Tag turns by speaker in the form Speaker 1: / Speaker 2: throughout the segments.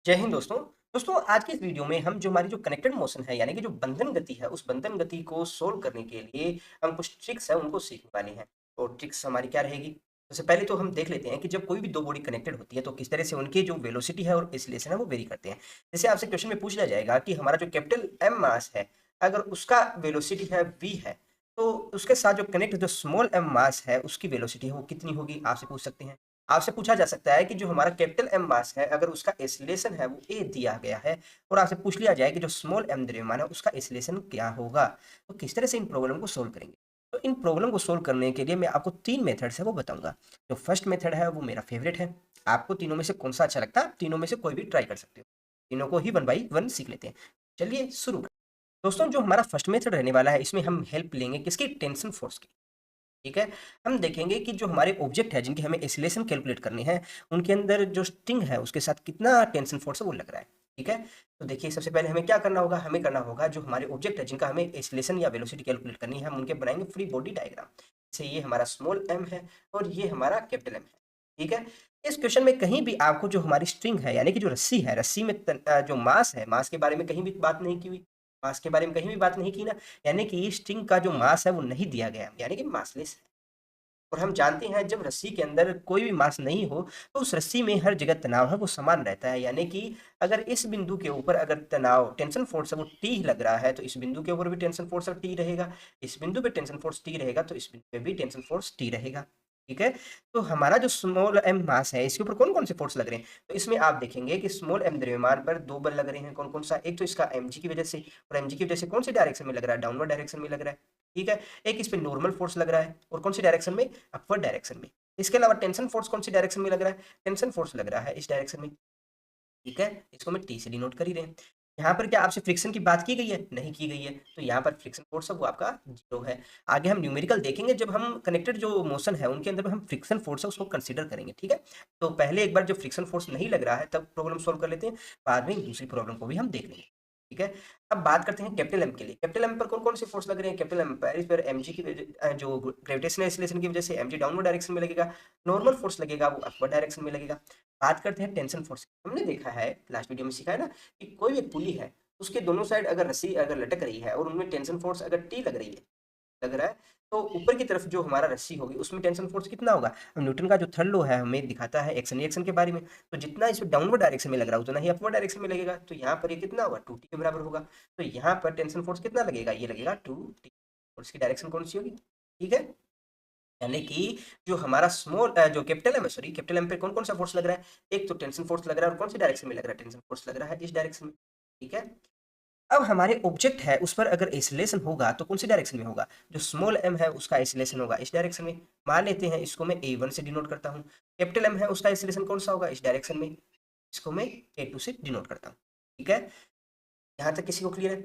Speaker 1: जय हिंद दोस्तों। दोस्तों आज की इस वीडियो में हम जो हमारी जो कनेक्टेड मोशन है यानी कि जो बंधन गति है उस बंधन गति को सोल्व करने के लिए हम कुछ ट्रिक्स है उनको सीखने वाले हैं। और ट्रिक्स हमारी क्या रहेगी? सबसे पहले तो हम देख लेते हैं कि जब कोई भी दो बॉडी कनेक्टेड होती है तो किस तरह से उनकी जो वेलोसिटी है और एक्सीलरेशन है वो वेरी करते हैं। जैसे आपसे क्वेश्चन में पूछ लिया जाएगा कि हमारा जो कैपिटल एम मास है, अगर उसका वेलोसिटी है वी है, तो उसके साथ जो कनेक्ट जो स्मॉल एम मास है उसकी वेलोसिटी है वो कितनी होगी, आपसे पूछ सकते हैं। आपसे पूछा जा सकता है कि जो हमारा कैपिटल एम मास है अगर उसका एक्सीलरेशन है वो ए दिया गया है, और आपसे पूछ लिया जाए कि जो स्मॉल एम द्रव्यमान है उसका एक्सीलरेशन क्या होगा, तो किस तरह से इन प्रॉब्लम को सोल्व करेंगे। तो इन प्रॉब्लम को सोल्व करने के लिए मैं आपको तीन मेथड्स है वो बताऊंगा। जो फर्स्ट मेथड है वो मेरा फेवरेट है। आपको तीनों में से कौन सा अच्छा लगता है, तीनों में से कोई भी ट्राई कर सकते हो। तीनों को ही वन बाई वन सीख लेते हैं। चलिए शुरू करें। दोस्तों जो हमारा फर्स्ट मेथड रहने वाला है इसमें हम हेल्प लेंगे किसकी, टेंशन फोर्स की। ठीक है। हम देखेंगे कि जो हमारे ऑब्जेक्ट है जिनकी हमें एक्सीलरेशन कैलकुलेट करनी है, उनके अंदर जो स्ट्रिंग है उसके साथ कितना टेंशन फोर्स है वो लग रहा है। ठीक है। तो देखिए सबसे पहले हमें क्या करना होगा, हमें करना होगा जो हमारे ऑब्जेक्ट है जिनका हमें एक्सीलरेशन या वेलोसिटी कैलकुलेट करनी है, हम उनके बनाएंगे फ्री बॉडी डायग्राम। जैसे ये हमारा स्मॉल एम है और ये हमारा कैपिटल एम है। ठीक है। इस क्वेश्चन में कहीं भी आपको जो हमारी स्ट्रिंग है यानी कि जो रस्सी है, रस्सी में जो मास है, मास के बारे में कहीं भी बात नहीं की हुई। मास के बारे में कहीं भी बात नहीं की ना, यानी कि स्ट्रिंग का जो मास है वो नहीं दिया गया, यानी कि मासलेस। और हम जानते हैं जब रस्सी के अंदर कोई भी मास नहीं हो तो उस रस्सी में हर जगह तनाव है वो समान रहता है, यानी कि अगर इस बिंदु के ऊपर अगर तनाव टेंशन फोर्स है वो टी लग रहा है तो इस बिंदु के ऊपर भी टेंशन फोर्स टी रहेगा। इस बिंदु पे टेंशन फोर्स टी रहेगा तो इस बिंदु पे भी टेंशन फोर्स टी रहेगा। ठीक है। तो हमारा जो स्मॉल एम मास है इसके ऊपर कौन कौन से फोर्स लग रहे हैं, तो इसमें आप देखेंगे कि स्मॉल एम द्रव्यमान पर दो बल लग रहे हैं। कौन कौन सा, एक तो इसका एम की वजह से, और एम की वजह से कौन सी डायरेक्शन में लग रहा है, डाउनवर्ड डायरेक्शन में लग रहा है। ठीक है। एक इस पे नॉर्मल फोर्स लग रहा है और कौन सी डायरेक्शन में, अपवर्ड डायरेक्शन में। इसके अलावा टेंशन फोर्स कौन सी डायरेक्शन में लग रहा है, टेंशन फोर्स लग रहा है इस डायरेक्शन में। ठीक है। इसको मैं टी से डिनोट कर ही रहे हैं। यहाँ पर क्या आपसे फ्रिक्शन की बात की गई है, नहीं की गई है, तो यहाँ पर फ्रिक्शन फोर्स है वो आपका जीरो है। आगे हम न्यूमेरिकल देखेंगे जब हम कनेक्टेड जो मोशन है उनके अंदर हम फ्रिक्शन फोर्स है उसको कंसीडर करेंगे। ठीक है। तो पहले एक बार जो फ्रिक्शन फोर्स नहीं लग रहा है तब प्रॉब्लम सॉल्व कर लेते हैं, बाद में दूसरी प्रॉब्लम को भी हम देख लेंगे। ठीक है। अब बात करते हैं कैपिटल एम के लिए। कैपिटल एम पर कौन कौन से फोर्स लग रहे हैं, कैपिटल एम पर इस पर एम की वजह जो ग्रेविटेशनल एक्सीलरेशन की वजह से एम डाउनवर्ड डायरेक्शन में लगेगा, नॉर्मल फोर्स लगेगा वो अपवर्ड डायरेक्शन में लगेगा। बात करते हैं टेंशन फोर्स। हमने देखा है लास्ट वीडियो में सीखा है ना कि कोई भी एक पुली है, उसके दोनों साइड अगर रस्सी अगर लटक रही है और उनमें टेंशन फोर्स अगर टी लग रही है, लग रहा है, तो ऊपर की तरफ जो हमारा रस्सी होगी उसमें टेंशन फोर्स कितना होगा। अब न्यूटन का जो थर्ड लॉ है हमें दिखाता है एक्शन रिएक्शन के बारे में, तो जितना इसमें डाउनवर्ड डायरेक्शन में लग रहा है उतना ही अपवर्ड डायरेक्शन में लगेगा, तो यहाँ पर ये कितना होगा, टू टी के बराबर होगा। तो यहाँ पर टेंशन फोर्स कितना लगेगा, ये लगेगा टू टी, और इसकी डायरेक्शन कौन सी होगी। ठीक है। यानी कि जो हमारा स्मॉल जो कैपिटल एम है, सॉरी कैपिटल एम पे कौन कौन सा फोर्स लग रहा है, एक तो टेंशन फोर्स लग रहा है और कौन सी डायरेक्शन में लग रहा है, टेंशन फोर्स लग रहा है इस डायरेक्शन में। ठीक है। अब हमारे ऑब्जेक्ट है उस पर अगर एक्सीलरेशन होगा तो कौन सी डायरेक्शन में होगा, जो स्मॉल एम है उसका एक्सीलरेशन होगा इस डायरेक्शन में। मान लेते हैं इसको मैं A1 से डिनोट करता हूँ। कैपिटल एम है उसका एक्सीलरेशन कौन सा होगा, इस डायरेक्शन में। इसको मैं A2 से डिनोट करता हूँ। ठीक है। यहाँ तक किसी को क्लियर है।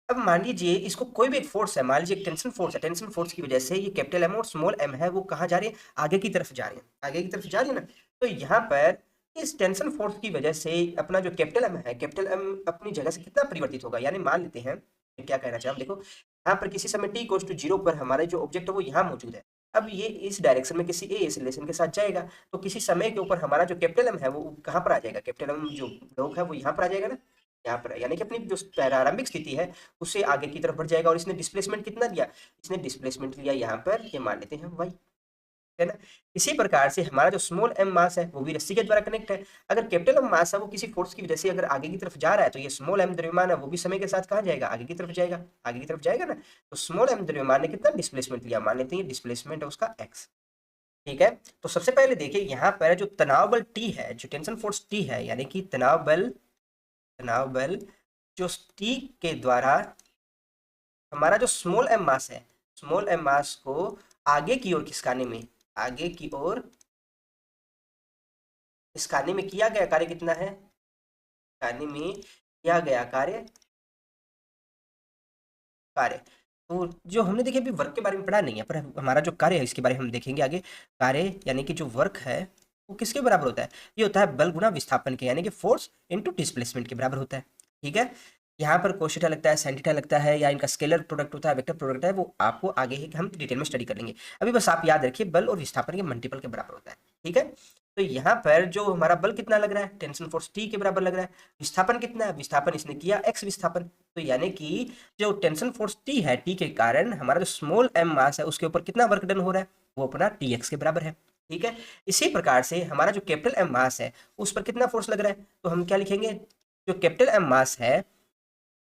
Speaker 1: अब मान लीजिए इसको कोई भी एक फोर्स है, मान लीजिए एक टेंशन फोर्स है, टेंशन फोर्स की वजह से ये कैपिटल एम और स्मॉल एम है वो कहाँ जा रही है, आगे की तरफ जा रही है, आगे की तरफ जा रही है ना। तो यहाँ पर इस टेंशन फोर्स की वजह से अपना जो कैपिटल एम है, कैपिटल एम अपनी जगह से कितना परिवर्तित होगा, यानी मान लेते हैं मैं क्या कहना चाह रहा हूँ, देखो यहाँ पर किसी समय टी इक्वल्स टू जीरो पर हमारे जो ऑब्जेक्ट है वो यहाँ मौजूद है। अब ये इस डायरेक्शन में किसी ए एक्सीलरेशन के साथ जाएगा, तो किसी समय के ऊपर हमारा जो कैपिटल एम है वो कहाँ पर आ जाएगा, कैपिटल एम जो ब्लॉक है वो यहाँ पर आ जाएगा ना, यहाँ पर, यानी कि अपनी जो प्रारंभिक स्थिति है उससे आगे की तरफ बढ़ जाएगा। और इसने डिस्प्लेसमेंट कितना लिया, इसने डिस्प्लेसमेंट लिया यहाँ पर, ये मान लेते हैं y, है ना। इसी प्रकार से हमारा जो स्मॉल एम मास है वो भी रस्सी के द्वारा कनेक्ट है। अगर कैपिटल एम मास है वो किसी फोर्स की वजह से अगर आगे की तरफ जा रहा है तो ये स्मॉल एम द्रव्यमान है वो भी समय के साथ कहाँ जाएगा, आगे की तरफ जाएगा, आगे की तरफ जाएगा ना। तो स्मॉल एम द्रव्यमान ने कितना डिस्प्लेसमेंट लिया, मान लेते हैं डिस्प्लेसमेंट है उसका x। ठीक है। तो सबसे पहले देखिए यहाँ पर जो तनाव बल T है, जो टेंशन फोर्स T है, यानी कि तनाव बल जो टी के द्वारा हमारा जो स्मॉल एम मास है, स्मॉल एम मास को आगे की ओर खिसकाने में, आगे की ओर खिसकाने में किया गया कार्य कितना है, खिसकाने में किया गया कार्य। तो जो हमने देखिए अभी वर्क के बारे में पढ़ा नहीं है, पर हमारा जो कार्य है इसके बारे में हम देखेंगे आगे। कार्य यानी कि जो वर्क है वो किसके बराबर होता है, ये होता है बल गुना विस्थापन के, यानी कि फोर्स इनटू डिस्प्लेसमेंट के बराबर होता है। ठीक है। यहाँ पर cos थीटा लगता है, sin थीटा लगता है, या इनका स्केलर प्रोडक्ट होता है, वेक्टर प्रोडक्ट है, वो आपको आगे ही हम डिटेल में स्टडी कर लेंगे। अभी बस आप याद रखिए बल और विस्थापन के मल्टीपल के बराबर होता है। ठीक है। तो यहाँ पर जो हमारा बल कितना लग रहा है, टेंशन फोर्स T के बराबर लग रहा है। विस्थापन कितना है, विस्थापन इसने किया x विस्थापन। तो यानी कि जो टेंशन फोर्स T है, T के कारण हमारा जो स्मॉल m मास है उसके ऊपर कितना वर्क डन हो रहा है, वो अपना Tx के बराबर है। ठीक है, इसी प्रकार से हमारा जो कैपिटल M मास है उस पर कितना फोर्स लग रहा है, तो हम क्या लिखेंगे, जो कैपिटल M मास है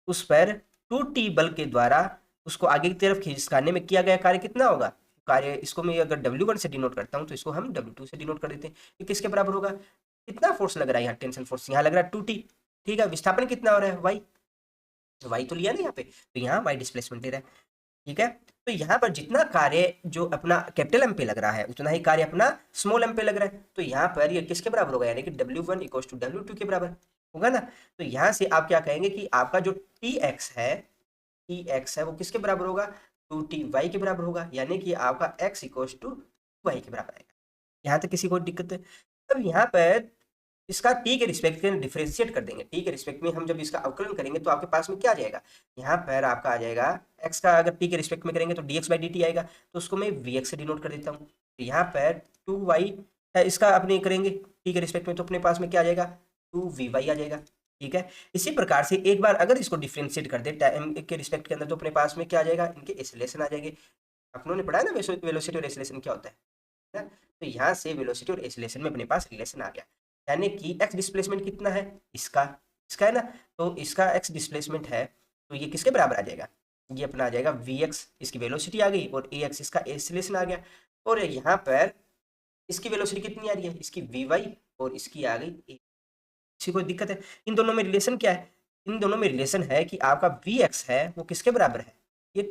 Speaker 1: उस पर 2T बल के द्वारा उसको आगे की तरफ खिसकाने में किया गया कार्य कितना होगा, कार्य इसको मैं अगर W1 से डिनोट करता हूँ तो इसको हम W2 से डिनोट कर देते हैं। ये किसके बराबर होगा, कितना फोर्स लग रहा है यहाँ, टेंशन फोर्स यहाँ लग रहा है 2T। ठीक है, विस्थापन कितना हो रहा है, वाई तो लिया ना यहाँ पे, तो यहाँ वाई डिस्प्लेसमेंट ले रहा है। ठीक है, तो यहाँ पर जितना कार्य जो अपना कैपिटल एम पे लग रहा है उतना ही कार्य अपना स्मॉल एम पे लग रहा है। तो यहाँ पर ये किसके बराबर होगा, यानी कि W1 इक्वल्स टू W2 के बराबर होगा ना। तो यहाँ से आप क्या कहेंगे कि आपका जो Tx है वो किसके बराबर होगा, 2Ty के बराबर होगा, यानी कि आपका x इक्वल्स टू y के बराबर आएगा। यहाँ तक किसी को दिक्कत है। अब यहाँ पर इसका टी के रिस्पेक्ट में डिफरेंशिएट कर देंगे, टी के रिस्पेक्ट में हम जब इसका अवकलन करेंगे तो आपके पास में क्या आ जाएगा, यहाँ पर आपका आ जाएगा x का, अगर टी के रिस्पेक्ट में करेंगे तो dx बाई dt आएगा, तो उसको मैं vx से डिनोट कर देता हूँ। तो यहाँ पर 2y है, इसका अपने करेंगे टी के रिस्पेक्ट में तो अपने पास में क्या आ जाएगा, 2vy आ जाएगा। ठीक है, इसी प्रकार से एक बार अगर इसको डिफरेंशिएट कर दे टाइम के रिस्पेक्ट के अंदर तो अपने पास में क्या आ जाएगा, इनके एक्सेलरेशन आ जाएंगे। अपनों ने पढ़ा है ना वेलोसिटी और एक्सेलरेशन क्या होता है ना। तो यहाँ से वेलोसिटी और एक्सेलरेशन में अपने पास रिलेशन आ गया, यानी कि x डिस्प्लेसमेंट कितना है, इसका इसका है ना, तो इसका x डिस्प्लेसमेंट है तो ये किसके बराबर आ जाएगा, ये अपना आ जाएगा vx, इसकी वेलोसिटी आ गई, और ax इसका एक्सेलरेशन आ गया। और यहाँ पर इसकी वेलोसिटी कितनी आ रही है, इसकी vy, और इसकी आ गई a। किसी कोई दिक्कत है, इन दोनों में रिलेशन क्या है, इन दोनों में रिलेशन है कि आपका vx है वो किसके बराबर है, ये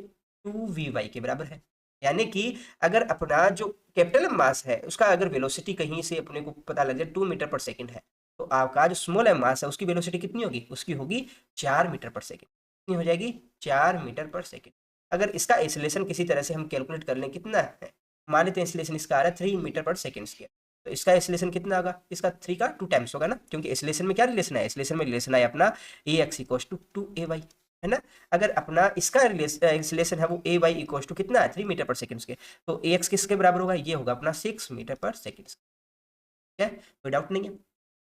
Speaker 1: 2vy के बराबर है। यानी कि अगर अपना जो कैपिटल मास है उसका अगर वेलोसिटी कहीं से अपने को पता लग जाए 2 मीटर पर सेकंड है, तो आपका जो स्मॉल एम मास है उसकी वेलोसिटी कितनी होगी, उसकी होगी 4 मीटर पर सेकंड। कितनी हो जाएगी, 4 मीटर पर सेकंड। अगर इसका एक्सेलरेशन किसी तरह से हम कैलकुलेट कर लें कितना है, मान लेते हैं एक्सेलरेशन इसका आ रहा है 3 मीटर पर सेकंड स्क्वायर, तो इसका एक्सेलरेशन कितना होगा, इसका 3 का 2 टाइम्स होगा ना, क्योंकि एक्सेलरेशन में क्या रिलेशन है, एक्सेलरेशन में रिलेशन है अपना ax इक्वल्स टू 2ay, है ना। अगर अपना इसका एक्सेलरेशन है वो ए वाई इक्वल टू कितना है 3 मीटर पर सेकंड के, तो ए एक्स किसके बराबर होगा, ये होगा अपना 6 मीटर पर सेकंड। ठीक है, कोई डाउट नहीं है।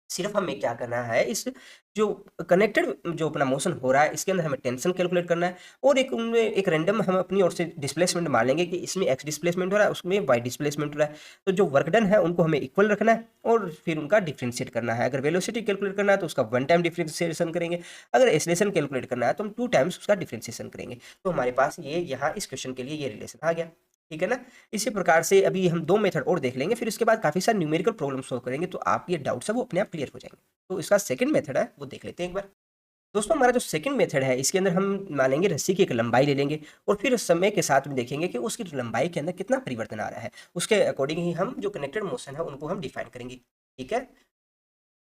Speaker 1: सिर्फ हमें क्या करना है, इस जो कनेक्टेड जो अपना मोशन हो रहा है इसके अंदर हमें टेंशन कैलकुलेट करना है, और एक उनमें एक रैंडम हम अपनी ओर से डिस्प्लेसमेंट मान लेंगे कि इसमें x डिस्प्लेसमेंट हो रहा है उसमें y डिस्प्लेसमेंट हो रहा है। तो जो वर्क डन है उनको हमें इक्वल रखना है और फिर उनका डिफ्रेंशिएट करना है। अगर वेलोसिटी कैलकुलेट करना है तो उसका 1 टाइम डिफ्रेंशिएशन करेंगे, अगर एक्सेलरेशन कैलकुलेट करना है तो हम 2 टाइम्स उसका डिफ्रेंशिएशन करेंगे। तो हमारे पास ये यहाँ इस क्वेश्चन के लिए ये रिलेशन आ गया। ठीक है ना। इसी प्रकार से अभी हम 2 मेथड और देख लेंगे, फिर उसके बाद काफ़ी सारे न्यूमेरिकल प्रॉब्लम सॉल्व करेंगे, तो आप ये डाउट्स है वो अपने आप क्लियर हो जाएंगे। तो इसका सेकंड मेथड है वो देख लेते हैं एक बार। दोस्तों हमारा जो सेकंड मेथड है इसके अंदर हम मानेंगे रस्सी की एक लंबाई ले लेंगे और फिर समय के साथ में देखेंगे कि उसकी लंबाई के अंदर कितना परिवर्तन आ रहा है, उसके अकॉर्डिंग ही हम जो कनेक्टेड मोशन है उनको हम डिफाइन करेंगे। ठीक है,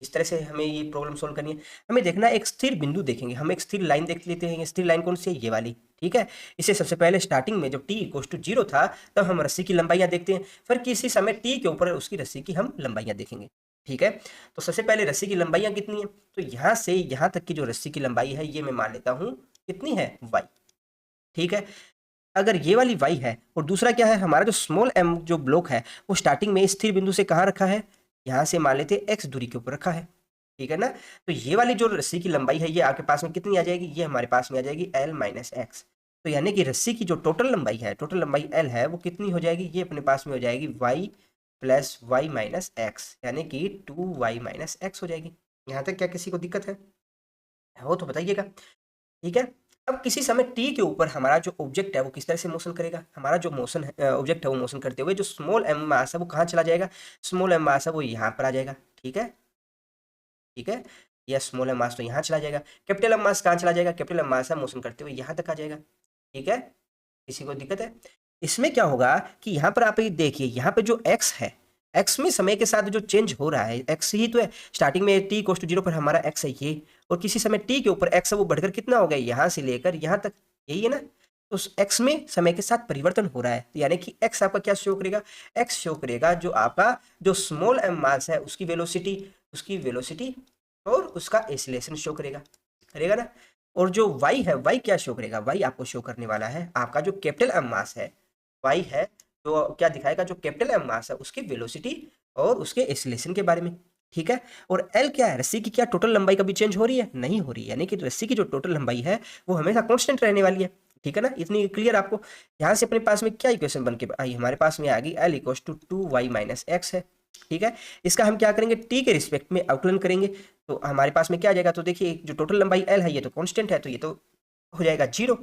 Speaker 1: इस तरह से हमें ये प्रॉब्लम सोल्व करनी है। हमें देखना है एक स्थिर बिंदु देखेंगे, हम एक स्थिर लाइन देख लेते हैं। स्थिर लाइन कौन सी है, ये वाली। ठीक है, इसे सबसे पहले स्टार्टिंग में जब t इक्वल टू 0 था तब हम रस्सी की लंबाइयाँ देखते हैं, फिर किसी समय t के ऊपर उसकी रस्सी की हम लंबाइयाँ देखेंगे। ठीक है, तो सबसे पहले रस्सी की लंबाइयाँ कितनी है, तो यहाँ से यहाँ तक की जो रस्सी की लंबाई है ये मैं मान लेता हूँ कितनी है, y। ठीक है, अगर ये वाली y है और दूसरा क्या है, हमारा जो स्मॉल m जो ब्लॉक है वो स्टार्टिंग में स्थिर बिंदु से कहाँ रखा है, यहाँ से मान लेते हैं x दूरी के ऊपर रखा है। ठीक है ना, तो ये वाली जो रस्सी की लंबाई है ये आपके पास में कितनी आ जाएगी, ये हमारे पास में आ जाएगी l माइनस एक्स। तो यानी कि रस्सी की जो टोटल लंबाई है, टोटल लंबाई l है, वो कितनी हो जाएगी, ये अपने पास में हो जाएगी y plus Y minus X, यानी कि 2y माइनस एक्स हो जाएगी। यहाँ तक क्या किसी को दिक्कत है, हो तो बताइएगा। ठीक है, अब किसी समय t के ऊपर हमारा जो ऑब्जेक्ट है वो किस तरह से मोशन करेगा, हमारा जो मोशन है ऑब्जेक्ट है वो मोशन करते हुए जो स्मॉल m मास है वो कहाँ चला जाएगा, स्मॉल m मास है वो यहाँ पर आ जाएगा। ठीक है, ठीक है, यह स्मॉल एम मास तो यहाँ चला जाएगा, कैपिटल एम मास कहाँ चला जाएगा, कैपिटल एम मास है मोशन करते हुए यहाँ तक आ जाएगा। ठीक है, किसी को दिक्कत है। इसमें क्या होगा कि यहाँ पर आप ये देखिए, यहाँ पे जो x है, x में समय के साथ जो चेंज हो रहा है, x ही तो है, स्टार्टिंग में t इक्वल टू 0 पर हमारा x है ये, और किसी समय t के ऊपर x है वो बढ़कर कितना हो गया, यहाँ से लेकर यहाँ तक, यही है ना। तो उस x में समय के साथ परिवर्तन हो रहा है, यानी कि x आपका क्या शो करेगा, x शो करेगा जो आपका जो स्मॉल m मास है उसकी वेलोसिटी और उसका एक्सीलरेशन शो करेगा, करेगा ना। और जो y है, y क्या शो करेगा, y आपको शो करने वाला है आपका जो कैपिटल m मास है, y है तो क्या दिखाएगा, जो कैपिटल m मास है उसकी वेलोसिटी और उसके एक्सीलरेशन के बारे में, ठीक है। और एल क्या है, रस्सी की क्या टोटल लंबाई कभी चेंज हो रही है, नहीं हो रही है, यानी कि रस्सी की जो टोटल लंबाई है वो हमेशा कांस्टेंट रहने वाली है, ठीक है ना। इतनी क्लियर आपको। यहाँ से अपने पास में क्या इक्वेशन बन के आई, हमारे पास में आ गई L equal to 2y minus X है, ठीक है। इसका हम क्या करेंगे, टी के रिस्पेक्ट में अवकलन करेंगे, तो हमारे पास में क्या आ जाएगा, तो देखिए जो टोटल लंबाई एल है ये तो कांस्टेंट है, तो ये तो हो जाएगा 0।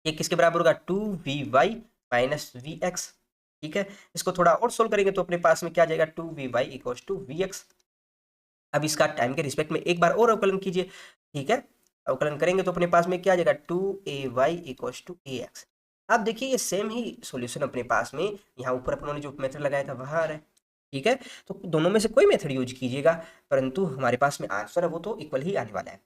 Speaker 1: ये किसके बराबर होगा, 2vy माइनस वी एक्स, ठीक है। इसको थोड़ा और सोल्व करेंगे तो अपने पास में क्या आ जाएगा, 2vy equal to we x. अब इसका टाइम के रिस्पेक्ट में एक बार और अवकलन कीजिए, ठीक है। अवकलन करेंगे तो अपने पास में क्या आ जाएगा, 2ay equal to A x. अब देखिए ये सेम ही सॉल्यूशन अपने पास में यहाँ ऊपर अपनों ने जो मेथड लगाया था वहाँ आ रहा है, ठीक है। तो दोनों में से कोई मेथड यूज कीजिएगा, परंतु हमारे पास में आंसर है वो तो इक्वल ही आने वाला है।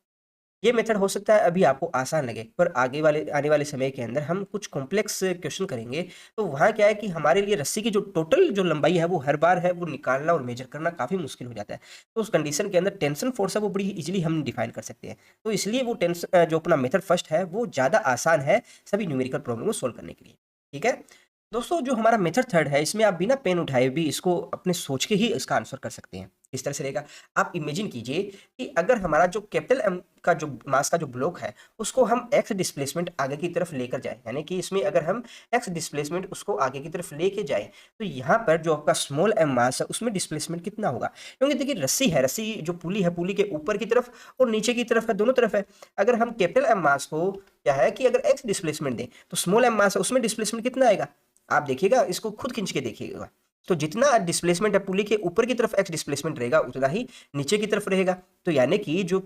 Speaker 1: ये मेथड हो सकता है अभी आपको आसान लगे, पर आने वाले समय के अंदर हम कुछ कॉम्प्लेक्स क्वेश्चन करेंगे, तो वहाँ क्या है कि हमारे लिए रस्सी की जो टोटल जो लंबाई है वो हर बार है वो निकालना और मेजर करना काफ़ी मुश्किल हो जाता है। तो उस कंडीशन के अंदर टेंशन फोर्स है वो बड़ी इजीली हम डिफाइन कर सकते हैं। तो इसलिए वो टेंशन जो अपना मेथड फर्स्ट है वो ज़्यादा आसान है सभी न्यूमेरिकल प्रॉब्लम को सोल्व करने के लिए, ठीक है। दोस्तों जो हमारा मेथड थर्ड है इसमें आप बिना पेन उठाए भी इसको अपने सोच के ही इसका आंसर कर सकते हैं। इस तरह से रहेगा, आप इमेजिन कीजिए कि अगर हमारा जो कैपिटल एम का जो मास का जो ब्लॉक है उसको हम एक्स डिस्प्लेसमेंट आगे की तरफ लेकर जाए, यानी कि इसमें अगर हम एक्स डिस्प्लेसमेंट उसको आगे की तरफ लेके जाए, तो यहाँ पर जो आपका स्मॉल एम मास है उसमें डिस्प्लेसमेंट कितना होगा। क्योंकि देखिए रस्सी है, रस्सी जो पुली है पुली के ऊपर की तरफ और नीचे की तरफ है, दोनों तरफ है। अगर हम कैपिटल एम मास को क्या है कि अगर एक्स डिस्प्लेसमेंट दें तो स्मॉल एम मास है उसमें डिस्प्लेसमेंट कितना आएगा, आप देखिएगा इसको खुद खींच के देखिएगा। तो जितना डिस्प्लेसमेंट है पुली के ऊपर की तरफ एक्स डिस्प्लेसमेंट रहेगा उतना ही नीचे की तरफ रहेगा। तो यानी कि जो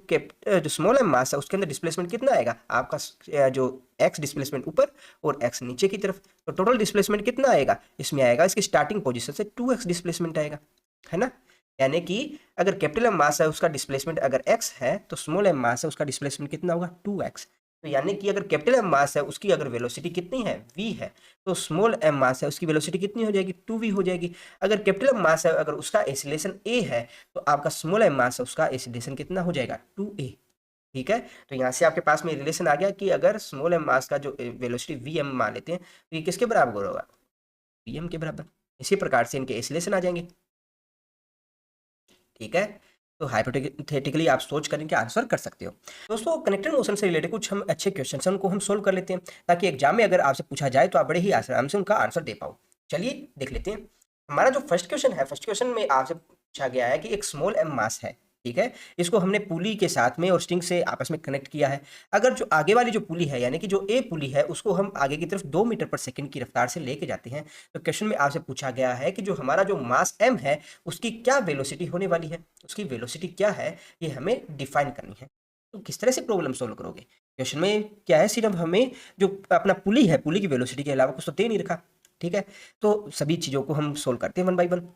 Speaker 1: स्मॉल एम मास है उसके अंदर डिस्प्लेसमेंट कितना आएगा आपका, जो एक्स डिस्प्लेसमेंट ऊपर और एक्स नीचे की तरफ, तो टोटल डिस्प्लेसमेंट कितना आएगा इसमें आएगा, इसकी स्टार्टिंग पोजीशन से 2x डिस्प्लेसमेंट आएगा, है ना। यानी कि अगर कैपिटल एम मास है उसका डिस्प्लेसमेंट अगर x है तो स्मॉल एम मास है उसका डिस्प्लेसमेंट कितना होगा 2x। तो यानी कि अगर कैपिटल एम मास है उसकी अगर वेलोसिटी कितनी है v है, तो स्मॉल एम मास है उसकी वेलोसिटी कितनी हो जाएगी 2v हो जाएगी। अगर कैपिटल एम मास है अगर उसका एक्सीलरेशन a है तो आपका स्मॉल एम मास है उसका एक्सीलरेशन कितना हो जाएगा 2a, ठीक है। तो यहाँ से आपके पास में रिलेशन आ गया कि अगर स्मॉल एम मास का जो वेलोसिटी vm मान लेते हैं तो ये किसके बराबर होगा, vm के बराबर। इसी प्रकार से इनके एक्सीलरेशन आ जाएंगे, ठीक है। तो हाइपोथेटिकली आप सोच करके आंसर कर सकते हो। दोस्तों कनेक्टेड मोशन से रिलेटेड कुछ हम अच्छे क्वेश्चन हैं उनको हम सोल्व कर लेते हैं, ताकि एग्जाम में अगर आपसे पूछा जाए तो आप बड़े ही आराम से उनका आंसर दे पाओ। चलिए देख लेते हैं। हमारा जो फर्स्ट क्वेश्चन है, फर्स्ट क्वेश्चन में आपसे पूछा गया है कि एक स्मॉल एम मास है, ठीक है। इसको हमने पुली के साथ में और स्ट्रिंग से आपस में कनेक्ट किया है। अगर जो आगे वाली जो पुली है यानी कि जो ए पुली है उसको हम आगे की तरफ 2 मीटर पर सेकंड की रफ्तार से लेके जाते हैं, तो क्वेश्चन में आपसे पूछा गया है कि जो हमारा जो मास एम है उसकी क्या वेलोसिटी होने वाली है, उसकी वेलोसिटी क्या है ये हमें डिफाइन करनी है। तो किस तरह से प्रॉब्लम सोल्व करोगे, क्वेश्चन में क्या है सिर्फ हमें जो अपना पुली है पुली की वेलोसिटी के अलावा कुछ तो दे नहीं रखा, ठीक है। तो सभी चीज़ों को हम सोल्व करते हैं वन बाई वन।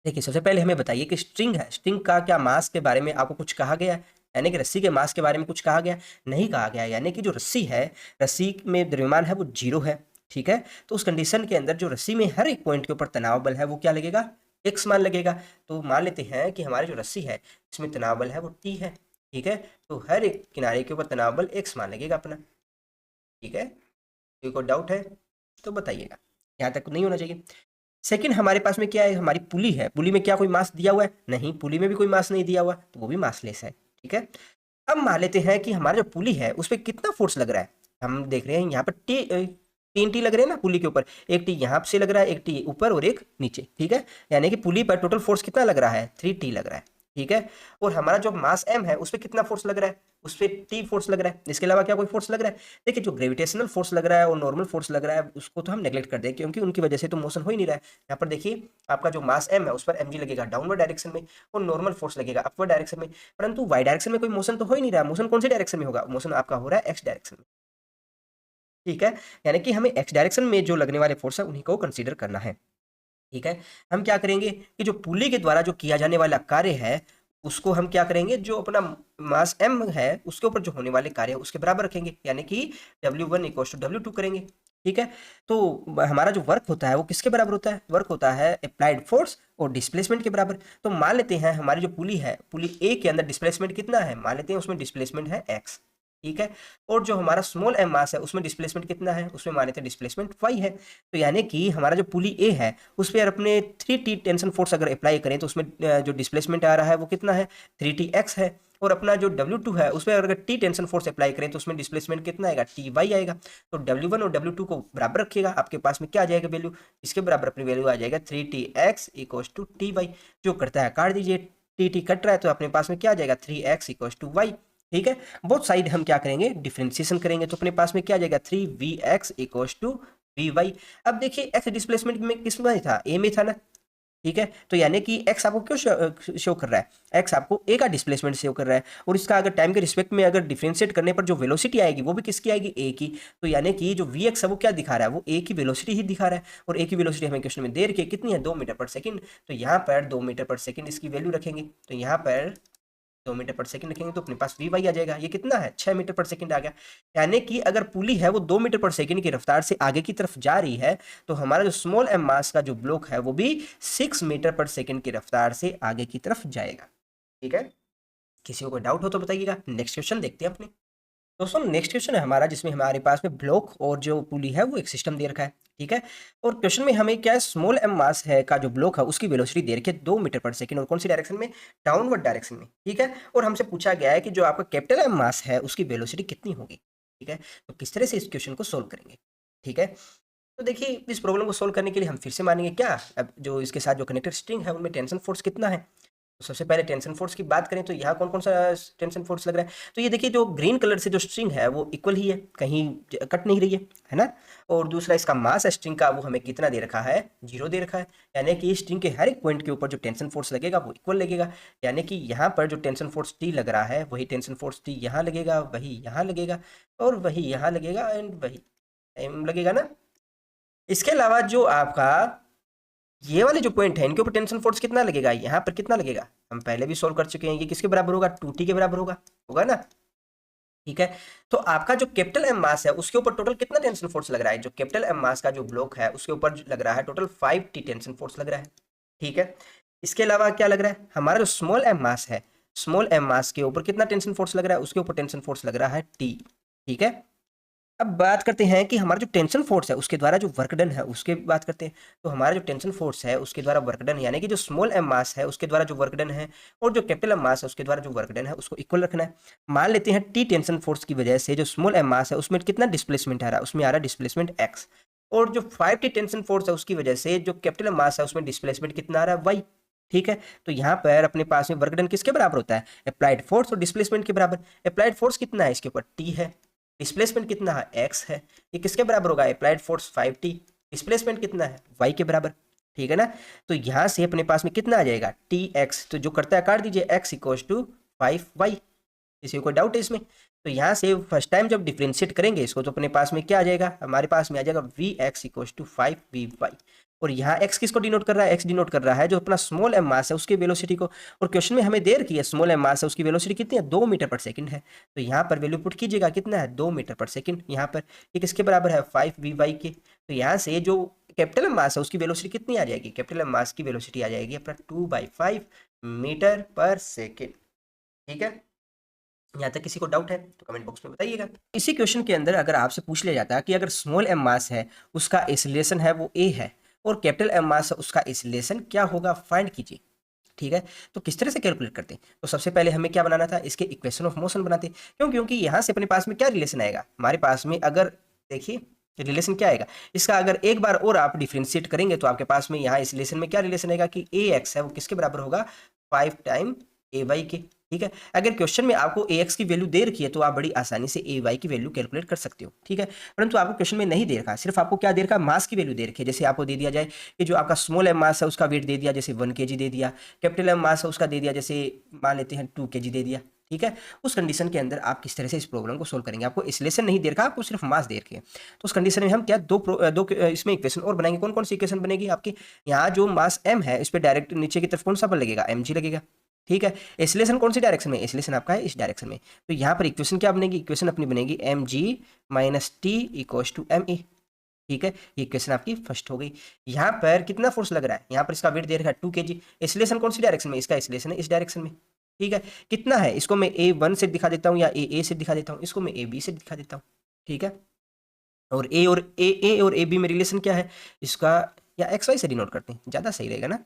Speaker 1: देखिए सबसे पहले हमें बताइए कि स्ट्रिंग है, स्ट्रिंग का क्या मास के बारे में आपको कुछ कहा गया है, यानी कि रस्सी के मास के बारे में कुछ कहा गया नहीं कहा गया, यानी कि जो रस्सी है रस्सी में द्रव्यमान है वो 0 है, ठीक है। तो उस कंडीशन के अंदर जो रस्सी में हर एक पॉइंट के ऊपर तनाव बल है वो क्या लगेगा, x मान लगेगा। तो मान लेते हैं कि हमारी जो रस्सी है इसमें तनाव बल है वो t है, ठीक है। तो हर एक किनारे के ऊपर तनाव बल x मान लगेगा अपना, ठीक है। कोई डाउट है तो बताइएगा, यहाँ तक नहीं होना चाहिए। सेकंड हमारे पास में क्या है, हमारी पुली है, पुली में क्या कोई मास दिया हुआ है, नहीं पुली में भी कोई मास नहीं दिया हुआ, तो वो भी मासलेस है, ठीक है। अब मान लेते हैं कि हमारा जो पुली है उस पर कितना फोर्स लग रहा है, हम देख रहे हैं यहाँ पर 3 टी लग रहे हैं ना पुली के ऊपर, एक टी यहाँ से लग रहा है, एक टी ऊपर और एक नीचे, ठीक है। यानी कि पुली पर टोटल फोर्स कितना लग रहा है 3t लग रहा है, ठीक है। और हमारा जो मास m है उस पर कितना फोर्स लग रहा है, उस पर t फोर्स लग रहा है, इसके अलावा क्या कोई फोर्स लग रहा है। देखिए जो ग्रेविटेशनल फोर्स लग रहा है और नॉर्मल फोर्स लग रहा है उसको तो हम नेग्लेक्ट कर दें क्योंकि उनकी वजह से तो मोशन हो ही नहीं रहा है। यहाँ पर देखिए आपका जो मास m है उस पर mg लगेगा डाउनवर्ड डायरेक्शन में और नॉर्मल फोर्स लगेगा अपवर्ड डायरेक्शन में, परंतु y डायरेक्शन में कोई मोशन तो हो ही नहीं रहा है। मोशन कौन से डायरेक्शन में होगा, मोशन आपका हो रहा है x डायरेक्शन में, ठीक है। यानी कि हमें x डायरेक्शन में जो लगने वाले फोर्स है उन्हीं को कंसीडर करना है, ठीक है। हम क्या करेंगे कि जो पुली के द्वारा जो किया जाने वाला कार्य है उसको हम क्या करेंगे, जो अपना मास m है उसके ऊपर जो होने वाले कार्य है उसके बराबर रखेंगे, यानी कि W1 इक्वल टू W2 करेंगे, ठीक है। तो हमारा जो वर्क होता है वो किसके बराबर होता है, वर्क होता है अप्लाइड फोर्स और डिस्प्लेसमेंट के बराबर। तो मान लेते हैं हमारी जो पुली है पुली ए के अंदर डिस्प्लेसमेंट कितना है, मान लेते हैं उसमें डिस्प्लेसमेंट है x, ठीक है। और जो हमारा स्मॉल एम मास है उसमें डिस्प्लेसमेंट कितना है, उसमें मान लेते हैं डिस्प्लेसमेंट y है। तो यानी कि हमारा जो पुली ए है उस पर अपने 3t टेंशन फोर्स अगर अप्लाई करें तो उसमें जो डिस्प्लेसमेंट आ रहा है वो कितना है, 3tx है। और अपना जो W2 है उस पर अगर t टेंशन फोर्स अप्लाई करें तो उसमें डिस्प्लेसमेंट कितना आएगा, ty आएगा। तो W1 और W2 को बराबर रखिएगा, आपके पास में क्या आ जाएगा वैल्यू, इसके बराबर अपनी वैल्यू आ जाएगा 3tx इक्वल्स टू ty। जो करता है काट दीजिए, टी कट रहा है तो अपने पास में क्या आ जाएगा 3x इक्वल्स टू y। ठीक है, बोथ साइड हम क्या करेंगे, डिफरेंशिएशन करेंगे तो अपने पास में क्या आ जाएगा 3vx इक्वल्स टू vy। अब देखिए x डिस्प्लेसमेंट में किस में था, a में था ना। ठीक है, तो यानी कि x आपको क्यों शो कर रहा है, x आपको a का डिस्प्लेसमेंट शो कर रहा है, और इसका अगर टाइम के रिस्पेक्ट में अगर डिफरेंशिएट करने पर जो वेलोसिटी आएगी वो भी किसकी आएगी, a की। तो यानी कि जो vx है वो क्या दिखा रहा है, वो a की वेलोसिटी ही दिखा रहा है, और a की वेलोसिटी हमें क्वेश्चन में दे रखी है कितनी है, 2 मीटर पर सेकंड। तो यहाँ पर 2 मीटर पर सेकंड इसकी वैल्यू रखेंगे, तो यहाँ पर 2 मीटर पर सेकंड रखेंगे तो अपने पास वी वाई आ जाएगा, ये कितना है 6 मीटर पर सेकंड आ गया। यानी कि अगर पुली है वो 2 मीटर पर सेकंड की रफ्तार से आगे की तरफ जा रही है तो हमारा जो स्मॉल एम मास का जो ब्लॉक है वो भी 6 मीटर पर सेकंड की रफ्तार से आगे की तरफ जाएगा। ठीक है, किसी को कोई डाउट हो तो बताइएगा। नेक्स्ट क्वेश्चन देखते हैं अपने दोस्तों। नेक्स्ट क्वेश्चन है हमारा जिसमें हमारे पास में ब्लॉक और जो पुली है वो एक सिस्टम दे रखा है। ठीक है, और क्वेश्चन में हमें क्या है, स्मॉल एम मास है का जो ब्लॉक है उसकी वेलोसिटी दे रखी है 2 मीटर पर सेकंड, और कौन सी डायरेक्शन में, डाउनवर्ड डायरेक्शन में। ठीक है, और हमसे पूछा गया है कि जो आपका कैपिटल एम मास है उसकी वेलोसिटी कितनी होगी। ठीक है, तो किस तरह से इस क्वेश्चन को सोल्व करेंगे। ठीक है, तो देखिए इस प्रॉब्लम को सोल्व करने के लिए हम फिर से मानेंगे क्या, अब जो इसके साथ जो कनेक्टेड स्ट्रिंग है उनमें टेंशन फोर्स कितना है। तो सबसे पहले टेंशन फोर्स की बात करें तो यहाँ कौन कौन सा टेंशन फोर्स लग रहा है, तो ये देखिए जो ग्रीन कलर से जो स्ट्रिंग है वो इक्वल ही है, कहीं कट नहीं रही है ना। और दूसरा इसका मास है स्ट्रिंग का, वो हमें कितना दे रखा है, 0 दे रखा है। यानी कि स्ट्रिंग के हर एक पॉइंट के ऊपर जो टेंशन फोर्स लगेगा वो इक्वल लगेगा। यानी कि यहाँ पर जो टेंशन फोर्स टी लग रहा है वही टेंशन फोर्स टी यहाँ लगेगा, वही यहाँ लगेगा, और वही यहाँ लगेगा, एंड वही लगेगा ना। इसके अलावा जो आपका ये वाले जो पॉइंट है इनके ऊपर टेंशन फोर्स कितना लगेगा, यहाँ पर कितना लगेगा, हम पहले भी सोल्व कर चुके हैं। ये किसके बराबर होगा, 2t के बराबर होगा, होगा ना। ठीक है, तो आपका जो कैपिटल एम मास है उसके ऊपर टोटल कितना टेंशन फोर्स लग रहा है, जो कैपिटल एम मास का जो ब्लॉक है उसके ऊपर लग रहा है टोटल 5t टेंशन फोर्स लग रहा है। ठीक है, इसके अलावा क्या लग रहा है, हमारा जो स्मॉल एम मास है, स्मॉल एम मास के ऊपर कितना टेंशन फोर्स लग रहा है, उसके ऊपर टेंशन फोर्स लग रहा है t। ठीक है, अब बात करते हैं कि हमारा जो टेंशन फोर्स है उसके द्वारा जो वर्क डन है उसके बात करते हैं। तो हमारा जो टेंशन फोर्स है उसके द्वारा वर्क डन यानी कि जो स्मॉल एम मास है उसके द्वारा जो वर्क डन है और जो कैपिटल एम मास है उसके द्वारा जो वर्क डन है उसको इक्वल रखना है। मान लेते हैं टी टेंशन फोर्स की वजह से जो स्मॉल एम मास है उसमें कितना डिस्प्लेसमेंट आ रहा है, उसमें आ रहा है डिस्प्लेसमेंट एक्स। और जो 5t टेंशन फोर्स है उसकी वजह से जो कैपिटल एम मास है उसमें डिस्प्लेसमेंट कितना आ रहा है, वाई। ठीक है, तो यहाँ पर अपने पास में वर्क डन किसके बराबर होता है, अप्लाइड फोर्स और डिस्प्लेसमेंट के बराबर। अप्लाइड फोर्स कितना है, इसके ऊपर टी है, डिस्प्लेसमेंट कितना है, एक्स है। ये किसके बराबर होगा, अप्लाइड फोर्स 5t, डिस्प्लेसमेंट कितना है, वाई के बराबर। ठीक है ना, तो यहां से अपने पास में कितना आ जाएगा, टी एक्स, तो जो करता है काट दीजिए, एक्स इक्वल्स टू 5y। किसी को कोई डाउट है इसमें, तो यहाँ से फर्स्ट टाइम जब डिफ्रेंशिएट करेंगे इसको तो अपने पास में क्या आ जाएगा, हमारे पास में आ जाएगा we x equals to 5vy। और यहाँ x किसको डिनोट कर रहा है, x डिनोट कर रहा है जो अपना स्मॉल एम मास है उसकी वेलोसिटी को। और क्वेश्चन में हमें देर की है, स्मॉल एम मास है उसकी वेलोसिटी कितनी है, 2 मीटर पर सेकंड है। तो यहाँ पर वैल्यू पुट कीजिएगा, कितना है 2 मीटर पर सेकंड। यहाँ पर ये किसके बराबर है, 5vy के। तो यहाँ से जो कैपिटल एम मास है उसकी वेलोसिटी कितनी आ जाएगी, कैपिटल एम मास की वेलोसिटी आ जाएगी अपना 2/5 मीटर पर सेकेंड। ठीक है, यहाँ तक किसी को डाउट है तो कमेंट बॉक्स में बताइएगा। इसी क्वेश्चन के अंदर अगर आपसे पूछ लिया जाता है कि अगर स्मॉल एम मास है उसका एक्सीलरेशन है वो a है और कैपिटल एम मास है उसका एक्सीलरेशन क्या होगा, फाइंड कीजिए। ठीक है, तो किस तरह से कैलकुलेट करते हैं, तो सबसे पहले हमें क्या बनाना था, इसके इक्वेशन ऑफ मोशन बनाते। क्यों, क्योंकि यहाँ से अपने पास में क्या रिलेशन आएगा, हमारे पास में अगर देखिए रिलेशन क्या आएगा इसका, अगर एक बार और आप डिफ्रेंशिएट करेंगे तो आपके पास में यहाँ इस रिलेशन में क्या रिलेशन आएगा कि ए एक्स है वो किसके बराबर होगा, 5 टाइम ए वाई के। ठीक है, अगर क्वेश्चन में आपको ए एक्स की वैल्यू दे रखी है तो आप बड़ी आसानी से ए वाई की वैल्यू कैलकुलेट कर सकते हो। ठीक है, परंतु आपको क्वेश्चन में नहीं दे रखा, सिर्फ आपको क्या दे रखा, मास की वैल्यू दे रखी है। जैसे आपको दे दिया जाए कि जो आपका स्मॉल एम मास है उसका वेट दे दिया जैसे 1 kg दे दिया, कैपिटल एम मास है उसका दे दिया जैसे मान लेते हैं 2 kg दे दिया। ठीक है, उस कंडीशन के अंदर आप किस तरह से इस प्रॉब्लम को सोल्व करेंगे, आपको एक्सीलरेशन नहीं दे रखा, आपको सिर्फ मास दे रखे हैं। तो उस कंडीशन में हम क्या दो इसमें इक्वेशन और बनाएंगे। कौन कौन सी इक्वेशन बनेगी आपकी, यहाँ जो मास m है इस पर डायरेक्ट नीचे की तरफ कौन सा बल लगेगा, mg लगेगा। ठीक है, एक्सीलरेशन कौन सी डायरेक्शन में, एक्सीलरेशन आपका है इस डायरेक्शन में। तो यहाँ पर इक्वेशन क्या बनेगी, इक्वेशन अपनी बनेगी mg minus T equals to ma। ठीक है, ये इक्वेशन आपकी फर्स्ट हो गई। यहाँ पर कितना फोर्स लग रहा है, यहाँ पर इसका वेट दे रखा है 2 kg। एक्सीलरेशन कौन सी डायरेक्शन में, इसका एक्सीलरेशन है इस डायरेक्शन में। ठीक है, कितना है इसको मैं A1 से दिखा देता हूँ या A से दिखा देता हूँ, इसको मैं AB से दिखा देता हूँ। ठीक है, और ए और ए बी में रिलेशन क्या है इसका, या एक्स वाई से डिनोट करते हैं, ज़्यादा सही रहेगा ना,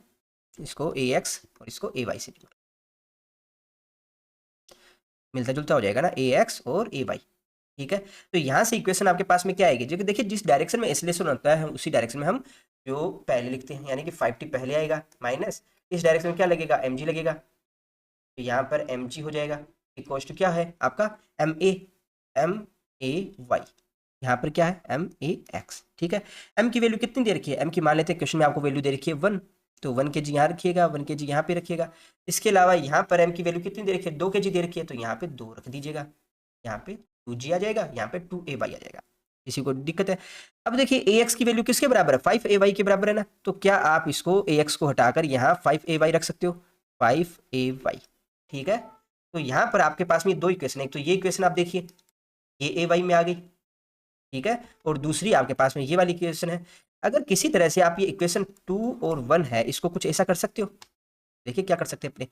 Speaker 1: इसको ए एक्स और इसको ए वाई से डिनोट, मिलता जुलता हो जाएगा ना, ए एक्स और ए वाई। ठीक है, तो यहाँ से इक्वेशन आपके पास में क्या आएगी, जो कि देखिए जिस डायरेक्शन में एसिलेशन होता है हम उसी डायरेक्शन में हम जो पहले लिखते हैं, यानी कि 5t पहले आएगा माइनस इस डायरेक्शन में क्या लगेगा, mg लगेगा, तो यहाँ पर mg हो जाएगा इक्वल टू क्या है आपका एम ए यहाँ पर क्या है MAX। ठीक है, m की वैल्यू कितनी दे रखी है, m की मान लेते हैं क्वेश्चन में आपको वैल्यू दे रखी है 1, तो 1 kg यहाँ रखिएगा, 1 kg यहाँ पे रखिएगा। इसके अलावा यहाँ पर m की वैल्यू कितनी दे रखी है, 2 kg दे रखी है, तो यहाँ पे 2 रख दीजिएगा, यहाँ पे 2g आ जाएगा, यहाँ पे 2ay आ जाएगा, किसी को दिक्कत है। अब देखिए ax की वैल्यू किसके बराबर है, 5ay के बराबर है ना, तो क्या आप इसको ax को हटाकर यहाँ 5ay रख सकते हो, 5ay। ठीक है, तो यहाँ पर आपके पास में दो इक्वेशन है, तो ये इक्वेशन आप देखिए ये ay में आ गई। ठीक है, और दूसरी आपके पास में ये वाली इक्वेशन है। अगर किसी तरह से आप ये इक्वेशन 2 और 1 है इसको कुछ ऐसा कर सकते हो, देखिए क्या कर सकते हैं, अपने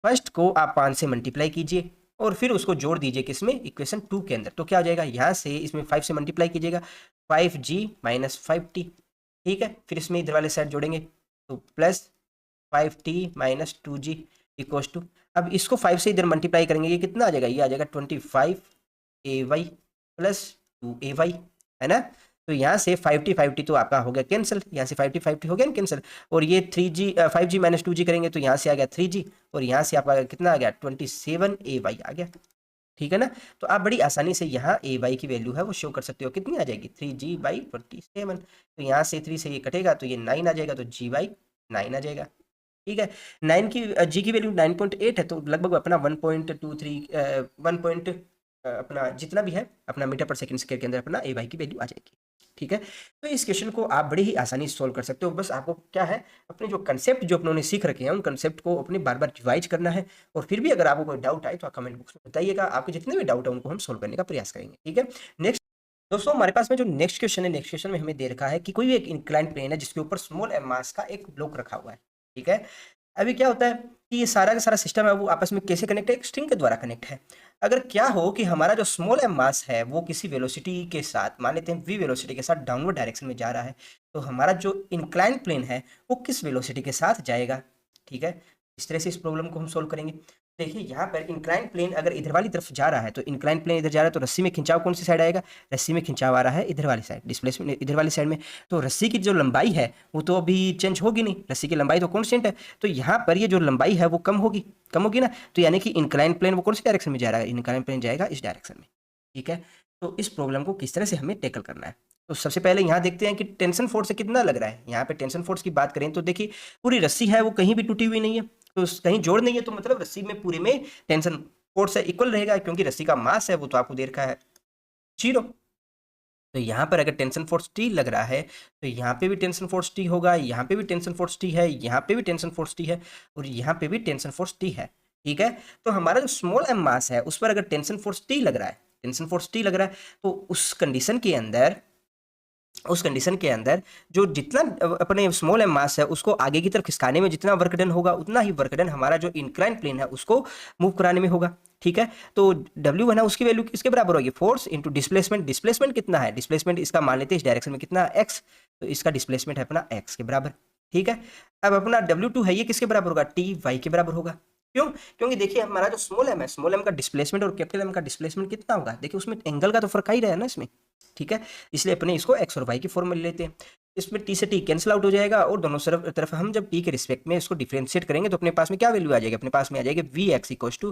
Speaker 1: फर्स्ट को आप 5 से मल्टीप्लाई कीजिए और फिर उसको जोड़ दीजिए किसमें, इक्वेशन 2 के अंदर, तो क्या हो जाएगा, यहाँ से इसमें 5 से मल्टीप्लाई कीजिएगा 5g माइनस 5t। ठीक है, फिर इसमें इधर वाले साइड जोड़ेंगे तो plus 5t minus 2g equal to, अब इसको 5 से इधर मल्टीप्लाई करेंगे, ये कितना आ जाएगा, ये आ जाएगा 25ay प्लस 2ay, है ना। तो यहाँ से 5t तो आपका हो गया कैंसिल, यहाँ से 5t हो गया ना कैंसिल, और ये 5g माइनस 2g करेंगे तो यहाँ से आ गया 3g, और यहाँ से आपका कितना आ गया 27ay आ गया। ठीक है ना, तो आप बड़ी आसानी से यहाँ ay की वैल्यू है वो शो कर सकते हो, कितनी आ जाएगी 3g/27, तो यहाँ से 3 से ये कटेगा तो ये 9 आ जाएगा, तो g/9 आ जाएगा। ठीक है, 9 की g की वैल्यू 9.8 है, तो लगभग अपना 1.23 अपना जितना भी है अपना मीटर पर सेकंड स्क्वायर के अंदर अपना ay की वैल्यू आ जाएगी। ठीक है, तो इस क्वेश्चन को आप बड़ी ही आसानी से सोल्व कर सकते हो, बस आपको क्या है अपने जो कंसेप्ट जो अपनों ने सीख रखे हैं उन कंसेप्ट को अपने बार बार रिवाइज करना है, और फिर भी अगर आपको कोई डाउट आए तो आप कमेंट बॉक्स में बताइएगा, आपके जितने भी डाउट है उनको हम सोल्व करने का प्रयास करेंगे। ठीक है, नेक्स्ट दोस्तों हमारे पास में जो नेक्स्ट क्वेश्चन है, नेक्स्ट क्वेश्चन में हमें दे रखा है कि कोई भी एक इंक्लाइन प्लेन है जिसके ऊपर स्मॉल एम मास का एक ब्लॉक रखा हुआ है। ठीक है, अभी क्या होता है कि ये सारा का सारा सिस्टम है वो आपस में कैसे कनेक्ट है, एक स्ट्रिंग के द्वारा कनेक्ट है। अगर क्या हो कि हमारा जो स्मॉल एम मास है वो किसी वेलोसिटी के साथ, मान लेते हैं v वेलोसिटी के साथ डाउनवर्ड डायरेक्शन में जा रहा है, तो हमारा जो इंक्लाइन प्लेन है वो किस वेलोसिटी के साथ जाएगा। ठीक है, इस तरह से इस प्रॉब्लम को हम सोल्व करेंगे। देखिए यहाँ पर इंक्लाइन प्लेन अगर इधर वाली तरफ जा रहा है, तो इंक्लाइन प्लेन इधर जा रहा है, तो रस्सी में खिंचाव कौन सी साइड आएगा, रस्सी में खिंचाव आ रहा है इधर वाली साइड, डिस्प्लेसमेंट इधर वाली साइड में, तो रस्सी की जो लंबाई है वो तो अभी चेंज होगी नहीं, रस्सी की लंबाई तो कॉन्स्टेंट है, तो यहाँ पर ये जो लंबाई है वो कम होगी ना, तो यानी कि इंक्लाइन प्लेन वो कौन सी डायरेक्शन में जा रहा है, इंक्लाइन प्लेन जाएगा इस डायरेक्शन में। ठीक है, तो इस प्रॉब्लम को किस तरह से हमें टैकल करना है, तो सबसे पहले यहाँ देखते हैं कि टेंशन फोर्स से कितना लग रहा है। यहाँ पे टेंशन फोर्स की बात करें तो देखिए पूरी रस्सी है वो कहीं भी टूटी हुई नहीं है, तो कहीं जोड़ नहीं है, तो मतलब रस्सी में पूरे में टेंशन फोर्स है इक्वल रहेगा, क्योंकि रस्सी का मास है वो तो आपको दे रखा है 0। तो यहाँ पर अगर टेंशन फोर्स T लग रहा है तो यहाँ पे भी टेंशन फोर्स T होगा, यहाँ पे भी टेंशन फोर्स T है, यहाँ पे भी टेंशन फोर्स T है, और यहाँ पे भी टेंशन फोर्स T है। ठीक है, तो हमारा जो स्मॉल एम मास है उस पर अगर टेंशन फोर्स T लग रहा है, तो उस कंडीशन के अंदर जो जितना अपने स्मॉल एम मास है उसको आगे की तरफ खिसकाने में जितना वर्क डन होगा उतना ही वर्क डन हमारा जो इंक्लाइन प्लेन है उसको मूव कराने में होगा। ठीक है, तो W है ना उसकी वैल्यू किसके बराबर होगी, फोर्स इंटू डिस्प्लेसमेंट। डिस्प्लेसमेंट कितना है, डिस्प्लेसमेंट इसका मान लेते हैं इस डायरेक्शन में कितना x, तो इसका डिस्प्लेसमेंट है अपना x के बराबर। ठीक है, अब अपना W2 है ये किसके बराबर होगा, Ty के बराबर होगा। क्यों, क्योंकि देखिए हमारा जो स्मॉल एम है, स्मॉल एम का डिस्प्लेसमेंट और कैपिटल एम का डिस्प्लेसमेंट कितना होगा, देखिए उसमें एंगल का तो फर्क आ ही रहा है ना इसमें। ठीक है, इसलिए अपने इसको एक्स और वाई की फॉर्म में ले लेते हैं, इसमें टी से टी कैंसिल आउट हो जाएगा, और दोनों तरफ हम जब टी के रिस्पेक्ट में इसको डिफरेंशिएट करेंगे तो अपने पास में क्या वैल्यू आ जाएगी, अपने पास में आ जाएगी V X equal to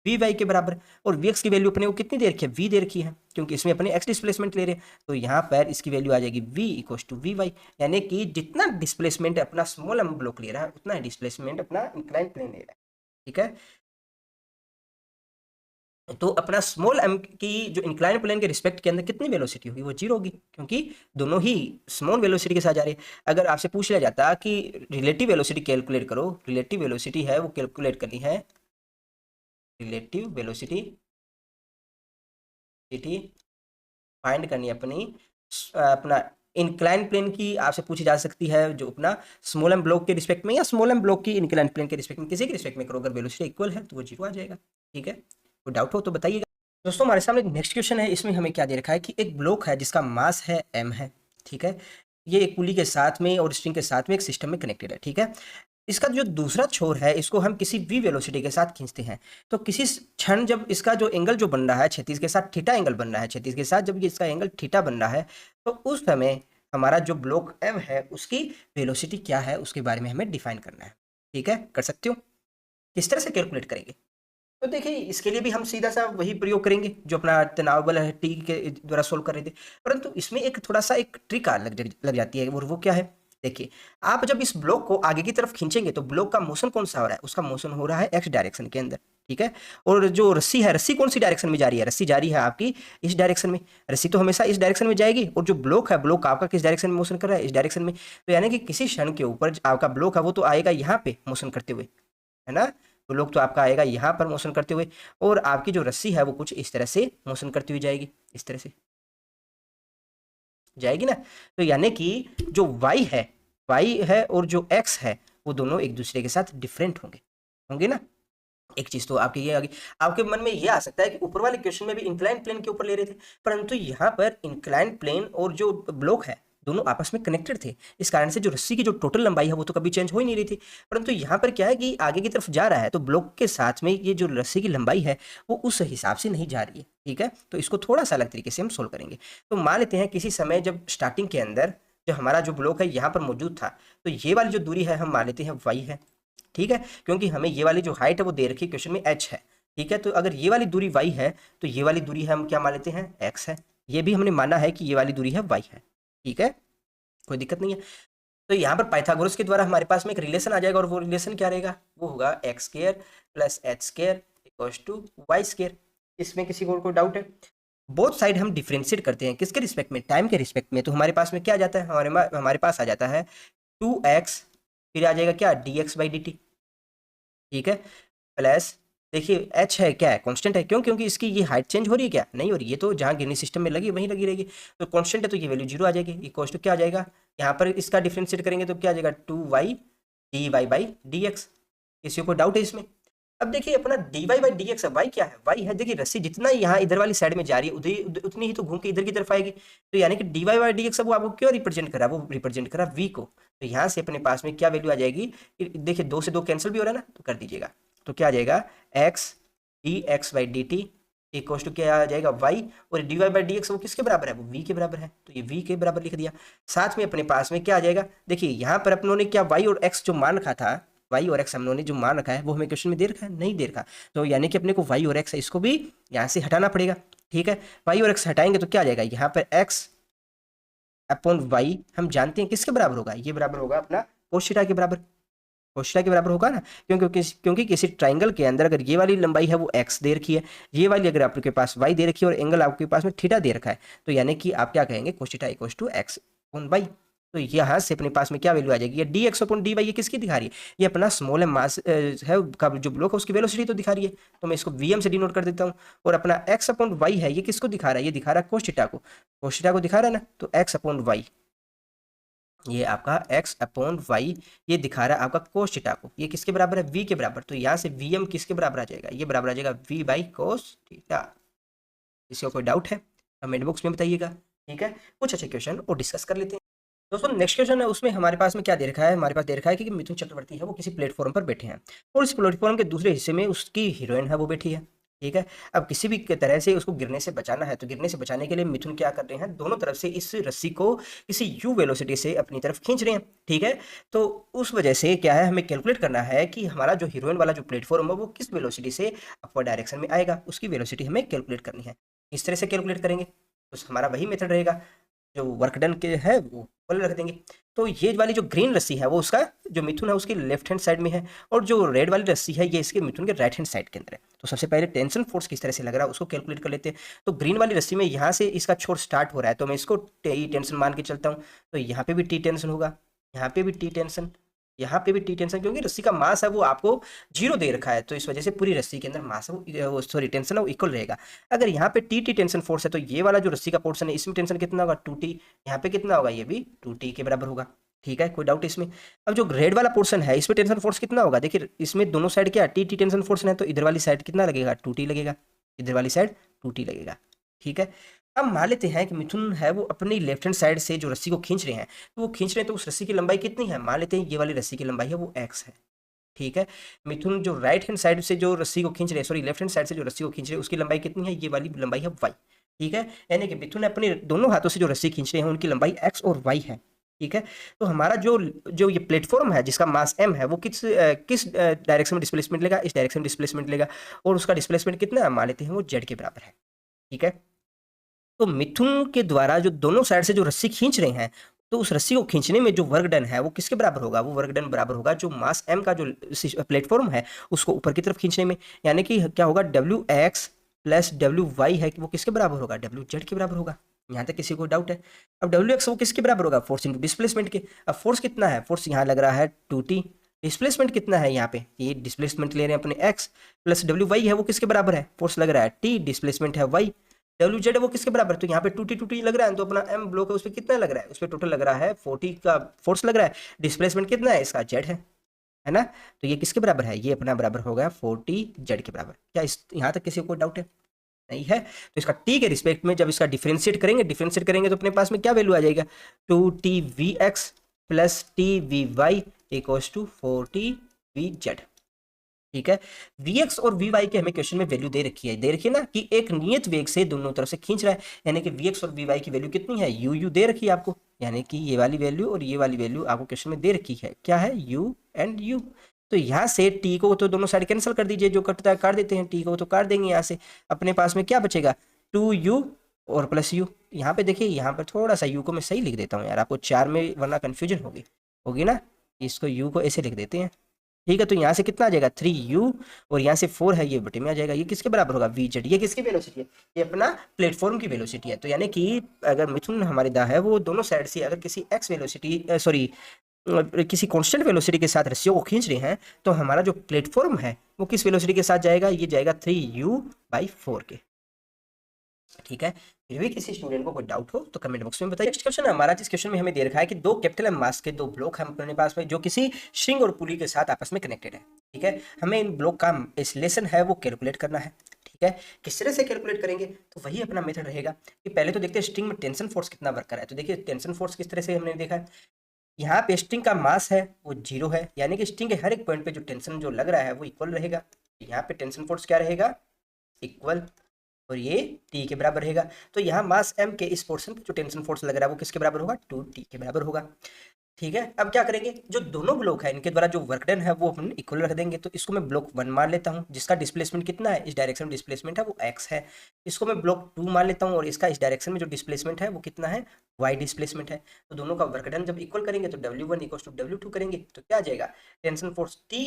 Speaker 1: V Y के बराबर, और वी एक्स की वैल्यू अपने को कितनी दे रखी है, वी दे रखी है, क्योंकि इसमें अपने एक्स डिस्प्लेसमेंट ले रहे हैं, तो यहाँ पर इसकी वैल्यू आ जाएगी V equal to V Y, यानी कि जितना डिस्प्लेसमेंट अपना स्मॉल एम ब्लॉक ले रहा है उतना डिस्प्लेसमेंट अपना इंक्लाइन प्लेन ले रहा है। ठीक है, तो अपना स्मॉल एम की जो इंक्लाइन प्लेन के रिस्पेक्ट के अंदर कितनी वेलोसिटी होगी, वो 0 होगी, क्योंकि दोनों ही स्मॉल वेलोसिटी के साथ जा रहे हैं। अगर आपसे पूछ लिया जाता कि रिलेटिव वेलोसिटी कैलकुलेट करो, रिलेटिव वेलोसिटी है वो कैलकुलेट करनी है, रिलेटिव वेलोसिटी फाइंड करनी है अपनी अपना इंक्लाइन प्लेन की आपसे पूछी जा सकती है, जो अपना स्मॉल एम ब्लॉक के रिस्पेक्ट में या स्मॉल एम ब्लॉक की इंक्लाइन प्लेन के रिस्पेक्ट में, किसी के रिस्पेक्ट में करो, अगर वेलोसिटी इक्वल है तो वो 0 आ जाएगा। ठीक है, कोई डाउट हो तो बताइएगा। दोस्तों हमारे सामने नेक्स्ट क्वेश्चन है, इसमें हमें क्या दे रखा है कि एक ब्लॉक है जिसका मास है m है। ठीक है, ये एक पुली के साथ में और स्ट्रिंग के साथ में एक सिस्टम में कनेक्टेड है। ठीक है, इसका जो दूसरा छोर है इसको हम किसी v वेलोसिटी के साथ खींचते हैं, तो किसी क्षण जब इसका जो एंगल जो बन रहा है क्षैतिज के साथ थीटा एंगल बन रहा है, क्षैतिज के साथ जब ये इसका एंगल थीटा बन रहा है, तो उस समय हमारा जो ब्लॉक m है उसकी वेलोसिटी क्या है उसके बारे में हमें डिफाइन करना है। ठीक है, कर सकते हो। किस तरह से कैलकुलेट करेंगे? तो देखिए इसके लिए भी हम सीधा सा वही प्रयोग करेंगे जो अपना तनाव बल है टी के द्वारा सोल्व कर रहे थे, परंतु इसमें एक थोड़ा सा एक ट्रिक लग जाती है, और वो क्या है? देखिए, आप जब इस ब्लॉक को आगे की तरफ खींचेंगे तो ब्लॉक का मोशन कौन सा हो रहा है? उसका मोशन हो रहा है एक्स डायरेक्शन के अंदर। ठीक है, और जो रस्सी है, रस्सी कौन सी डायरेक्शन में जा रही है? रस्सी जा रही है आपकी इस डायरेक्शन में, रस्सी तो हमेशा इस डायरेक्शन में जाएगी, और जो ब्लॉक है, ब्लॉक आपका किस डायरेक्शन में मोशन कर रहा है? इस डायरेक्शन में। तो यानी कि किसी क्षण के ऊपर आपका ब्लॉक है वो तो आएगा यहाँ पे मोशन करते हुए, है ना? तो लोग तो आपका आएगा यहाँ पर मोशन करते हुए, और आपकी जो रस्सी है वो कुछ इस तरह से मोशन करती हुई जाएगी, इस तरह से जाएगी ना। तो यानी कि जो y है और जो x है वो दोनों एक दूसरे के साथ डिफरेंट होंगे, होंगे ना। एक चीज तो आपके ये आ गई, आपके मन में ये आ सकता है कि ऊपर वाले क्वेश्चन में भी इंक्लाइन प्लेन के ऊपर ले रहे थे, परंतु यहाँ पर इंक्लाइन प्लेन और जो ब्लॉक है दोनों आपस में कनेक्टेड थे, इस कारण से जो रस्सी की जो टोटल लंबाई है वो तो कभी चेंज हो ही नहीं रही थी। परंतु यहाँ पर क्या है कि आगे की तरफ जा रहा है तो ब्लॉक के साथ में ये जो रस्सी की लंबाई है वो उस हिसाब से नहीं जा रही है। ठीक है, तो इसको थोड़ा सा अलग तरीके से हम सोल्व करेंगे। तो मान लेते हैं किसी समय जब स्टार्टिंग के अंदर जो हमारा जो ब्लॉक है यहाँ पर मौजूद था, तो ये वाली जो दूरी है हम मान लेते हैं y है। ठीक है, क्योंकि हमें ये वाली जो हाइट है वो दे रखी है क्वेश्चन में h है। ठीक है, तो अगर ये वाली दूरी y है तो ये वाली दूरी है हम क्या मान लेते हैं x है। ये भी हमने माना है कि ये वाली दूरी है y है। ठीक है, कोई दिक्कत नहीं है। तो यहाँ पर पाइथागोरस के द्वारा हमारे पास में एक रिलेशन आ जाएगा, और वो रिलेशन क्या रहेगा? वो होगा X square plus H square equals to Y square. इसमें किसी को कोई डाउट है? बोथ साइड हम डिफ्रेंशिएट करते हैं किसके रिस्पेक्ट में? टाइम के रिस्पेक्ट में। तो हमारे पास में क्या आ जाता है? हमारे पास आ जाता है 2x, फिर आ जाएगा क्या? dx/dt। ठीक है, प्लस देखिए h है क्या है? कांस्टेंट है। क्यों? क्योंकि इसकी ये हाइट चेंज हो रही है क्या? नहीं हो रही, ये तो जहाँ गिरनी सिस्टम में लगी वहीं लगी रहेगी, तो कांस्टेंट है तो ये वैल्यू 0 आ जाएगी। इक्वल्स टू क्या आ जाएगा? यहाँ पर इसका डिफरेंशिएट करेंगे तो क्या आ जाएगा? 2y dy/dx। किसी को डाउट है इसमें? अब देखिए अपना dy/dx है, y क्या है? y है, देखिए रस्सी जितना यहाँ इधर वाली साइड में जा रही है उतनी ही तो घूम के इधर की तरफ आएगी, तो यानी कि dy/dx वो आपको क्यों रिप्रेजेंट करा? वो रिप्रेजेंट करा v को। तो यहाँ से अपने पास में क्या वैल्यू आ जाएगी? देखिए 2 से 2 कैंसिल भी हो रहा है ना, तो कर दीजिएगा। तो क्या आ जाएगा? x dx/dt इक्वल टू क्या आ जाएगा? y, और dy/dx वो किसके बराबर है? वो v के बराबर है, तो ये v के बराबर लिख दिया। साथ में अपने पास में क्या आ जाएगा? देखिए यहाँ पर अपनों ने क्या y और x जो मान रखा था, y और x हम लोगों ने जो मान रखा है वो हमें क्वेश्चन में दे रखा है? नहीं दे रखा। तो यानी कि अपने को y और x है इसको भी यहाँ से हटाना पड़ेगा। ठीक है, y और x हटाएंगे तो क्या आ जाएगा? यहाँ पर x अपॉन y हम जानते हैं किसके बराबर होगा? ये बराबर होगा अपना cos थीटा के बराबर, cos थीटा के बराबर होगा ना। क्योंकि किसी ट्राइंगल के अंदर अगर ये वाली लंबाई है वो x दे रखी है, ये वाली अगर आपके पास y दे रखी है, और एंगल आपके पास में थीटा दे रखा है, तो यानी कि आप क्या कहेंगे? cos theta equal to x upon y। तो यहाँ से अपने पास में क्या वैल्यू आ जाएगी? ये dx अपॉन dy ये किसकी दिखा रही है? ये अपना स्मॉल एम मास है का जो ब्लॉक है उसकी वेलोसिटी तो दिखा रही है, तो मैं इसको vm से डिनोट कर देता हूँ। और अपना x अपॉन y है, ये किसको दिखा रहा है? ये दिखा रहा है cos थीटा को, cos थीटा को दिखा रहा है ना, तो x अपॉन y, ये आपका x अपॉन y ये दिखा रहा है आपका cos थीटा को, ये किसके बराबर है? v के बराबर। तो यहाँ से vm किसके बराबर आ जाएगा? ये बराबर आ जाएगा v/cos थीटा। इसका कोई डाउट है? कमेंट बॉक्स में बताइएगा। ठीक है, कुछ अच्छे क्वेश्चन और डिस्कस कर लेते हैं। दोस्तों नेक्स्ट क्वेश्चन है, उसमें हमारे पास में क्या दे रखा है? हमारे पास दे रखा है कि मिथुन चक्रवर्ती है वो किसी प्लेटफॉर्म पर बैठे हैं, और इस प्लेटफॉर्म के दूसरे हिस्से में उसकी हीरोइन है वो बैठी है। ठीक है, अब किसी भी तरह से उसको गिरने से बचाना है, तो गिरने से बचाने के लिए मिथुन क्या कर रहे हैं? दोनों तरफ से इस रस्सी को किसी u वेलोसिटी से अपनी तरफ खींच रहे हैं। ठीक है, तो उस वजह से क्या है, हमें कैलकुलेट करना है कि हमारा जो हीरोइन वाला जो प्लेटफॉर्म है वो किस वेलोसिटी से अपवर्ड डायरेक्शन में आएगा, उसकी वेलोसिटी हमें कैलकुलेट करनी है। इस तरह से कैलकुलेट करेंगे तो हमारा वही मेथड रहेगा, जो वर्क डन के है वो ऊपर रख देंगे। तो ये वाली जो ग्रीन रस्सी है वो उसका जो मिथुन है उसकी लेफ्ट हैंड साइड में है, और जो रेड वाली रस्सी है ये इसके मिथुन के राइट हैंड साइड के अंदर है। तो सबसे पहले टेंशन फोर्स किस तरह से लग रहा है उसको कैलकुलेट कर लेते हैं। तो ग्रीन वाली रस्सी में यहाँ से इसका छोर स्टार्ट हो रहा है, तो मैं इसको टी टेंशन मान के चलता हूँ, तो यहाँ पे भी टी टेंशन होगा, यहाँ पे भी टी टेंशन, यहाँ पे भी टी टेंशन, क्योंकि रस्सी का मास है वो आपको 0 दे रखा है, तो इस वजह से पूरी रस्सी के अंदर मास है वो सॉरी टेंशन है वो इक्वल रहेगा। अगर यहाँ पे टी टेंशन फोर्स है तो ये वाला जो रस्सी का पोर्शन है इसमें टेंशन कितना होगा 2t, यहाँ पे कितना होगा ये भी 2t के बराबर होगा। ठीक है, कोई डाउट इसमें? अब जो रेड वाला पोर्शन है इसमें टेंशन फोर्स कितना होगा, देखिए इसमें दोनों साइड क्या टी टेंशन फोर्स है, तो इधर वाली साइड कितना लगेगा 2t लगेगा, इधर वाली साइड 2t लगेगा। ठीक है, अब मान लेते हैं कि मिथुन है वो अपनी लेफ्ट हैंड साइड से जो रस्सी को खींच रहे हैं, तो वो खींच रहे हैं तो उस रस्सी की लंबाई कितनी है, मान लेते हैं ये वाली रस्सी की लंबाई है वो x है। ठीक है, मिथुन जो राइट हैंड साइड से जो रस्सी को खींच रहे हैं, सॉरी लेफ्ट हैंड साइड से जो रस्सी को खींच रहे हैं उसकी लंबाई कितनी है, ये वाली लंबाई है y। ठीक है, यानी कि मिथुन अपने दोनों हाथों से जो रस्सी खींच रहे हैं उनकी लंबाई x और y है। ठीक है, तो हमारा जो जो ये प्लेटफॉर्म है जिसका मास m है वो किस डायरेक्शन में डिस्प्लेसमेंट लेगा, इस डायरेक्शन में डिस्प्लेसमेंट लेगा, और उसका डिस्प्लेसमेंट कितना है, मान लेते हैं वो z के बराबर है। ठीक है, तो मिथुन के द्वारा जो दोनों साइड से जो रस्सी खींच रहे हैं, तो उस रस्सी को खींचने में जो वर्क डन है वो किसके बराबर होगा, वो वर्क डन बराबर होगा जो मास m का जो प्लेटफॉर्म है उसको ऊपर की तरफ खींचने में, यानी कि क्या होगा Wx प्लस WY है कि वो किसके बराबर होगा, WZ के बराबर होगा। यहाँ तक किसी को डाउट है? अब Wx वो किसके बराबर होगा, फोर्स इंटू डिस्प्लेसमेंट के। अब फोर्स कितना है, फोर्स यहाँ लग रहा है 2t, डिस्प्लेसमेंट कितना है यहाँ पे, ये डिस्प्लेसमेंट ले रहे हैं अपने x, प्लस WY है वो किसके बराबर है, फोर्स लग रहा है t, डिस्प्लेसमेंट है y, डब्ल्यू जेड वो किसके बराबर है, तो यहाँ पे 2t लग रहा है, तो अपना m ब्लॉक है उस पर कितना लग रहा है, उस पर टोटल लग रहा है 40 का फोर्स लग रहा है, डिस्प्लेसमेंट कितना है इसका z है ना, तो ये किसके बराबर है, ये अपना बराबर होगा 40 z के बराबर। क्या इस यहाँ तक किसी को डाउट है? नहीं है, तो इसका t के रिस्पेक्ट में जब इसका डिफरेंशिएट करेंगे तो अपने पास में क्या वैल्यू आ जाएगा, 2tvx plus tvy equals to 40vz। ठीक है, Vx और Vy के हमें क्वेश्चन में वैल्यू दे रखी है ना, कि एक नियत वेग से दोनों तरफ से खींच रहा है, यानी कि Vx और Vy की वैल्यू कितनी है, u दे रखी है आपको, यानी कि ये वाली वैल्यू और ये वाली वैल्यू आपको क्वेश्चन में दे रखी है, क्या है u एंड u। तो यहाँ से t को तो दोनों साइड कैंसिल कर दीजिए, जो कटता है काट देते हैं, t को तो काट देंगे, यहाँ से अपने पास में क्या बचेगा 2u और प्लस u। यहाँ पे देखिए, यहाँ पर थोड़ा सा u को मैं सही लिख देता हूँ यार, आपको 4 में वरना कन्फ्यूजन होगी ना, इसको u को ऐसे लिख देते हैं। ठीक है, तो यहाँ से कितना आ जाएगा 3u, और यहाँ से 4 है ये बटे में आ जाएगा, ये किसके बराबर होगा vz, ये किसकी वेलोसिटी है, ये अपना प्लेटफॉर्म की वेलोसिटी है। तो यानी कि अगर मिथुन हमारी दा है वो दोनों साइड से अगर किसी x वेलोसिटी सॉरी किसी कांस्टेंट वेलोसिटी के साथ रस्सियों को खींच रहे हैं, तो हमारा जो प्लेटफॉर्म है वो किस वेलोसिटी के साथ जाएगा, ये जाएगा 3u/4 के। ठीक है, फिर भी किसी स्टूडेंट को कोई डाउट हो तो कमेंट बॉक्स में बताइए। नेक्स्ट क्वेश्चन है हमारा, जिस क्वेश्चन में हमें दे रखा है कि दो कैपिटल एम मास के दो ब्लॉक हम अपने पास में जो किसी स्ट्रिंग और पुली के साथ आपस में कनेक्टेड है। ठीक है, हमें इन ब्लॉक का एक्सीलरेशन है वो कैलकुलेट करना है। ठीक है, किस तरह से कैलकुलेट करेंगे, तो वही अपना मेथड रहेगा कि पहले तो देखते हैं स्ट्रिंग में टेंशन फोर्स कितना वर्क कर रहा है। तो देखिए टेंशन फोर्स किस तरह से हमने देखा है, यहाँ पे स्ट्रिंग का मास है वो 0 है, यानी कि स्ट्रिंग के हर एक पॉइंट पे जो टेंशन जो लग रहा है वो इक्वल रहेगा। यहाँ पे टेंशन फोर्स क्या रहेगा, इक्वल, और ये टी के बराबर रहेगा। तो यहाँ मास m के इस पोर्शन पे जो टेंशन फोर्स लग रहा है वो किसके बराबर होगा, 2t के बराबर होगा। ठीक है, अब क्या करेंगे, जो दोनों ब्लॉक है इनके द्वारा जो वर्क डन है वो अपन इक्वल रख देंगे। तो इसको मैं ब्लॉक 1 मान लेता हूँ, जिसका डिस्प्लेसमेंट कितना है, इस डायरेक्शन में डिस्प्लेसमेंट है वो x है। इसको मैं ब्लॉक 2 मान लेता हूँ, और इसका इस डायरेक्शन में जो डिस्प्लेसमेंट है वो कितना है, y डिस्प्लेसमेंट है। तो दोनों का वर्क डन जब इक्वल करेंगे तो W1 इक्वल टू W2 करेंगे, तो क्या आ जाएगा, टेंशन फोर्स t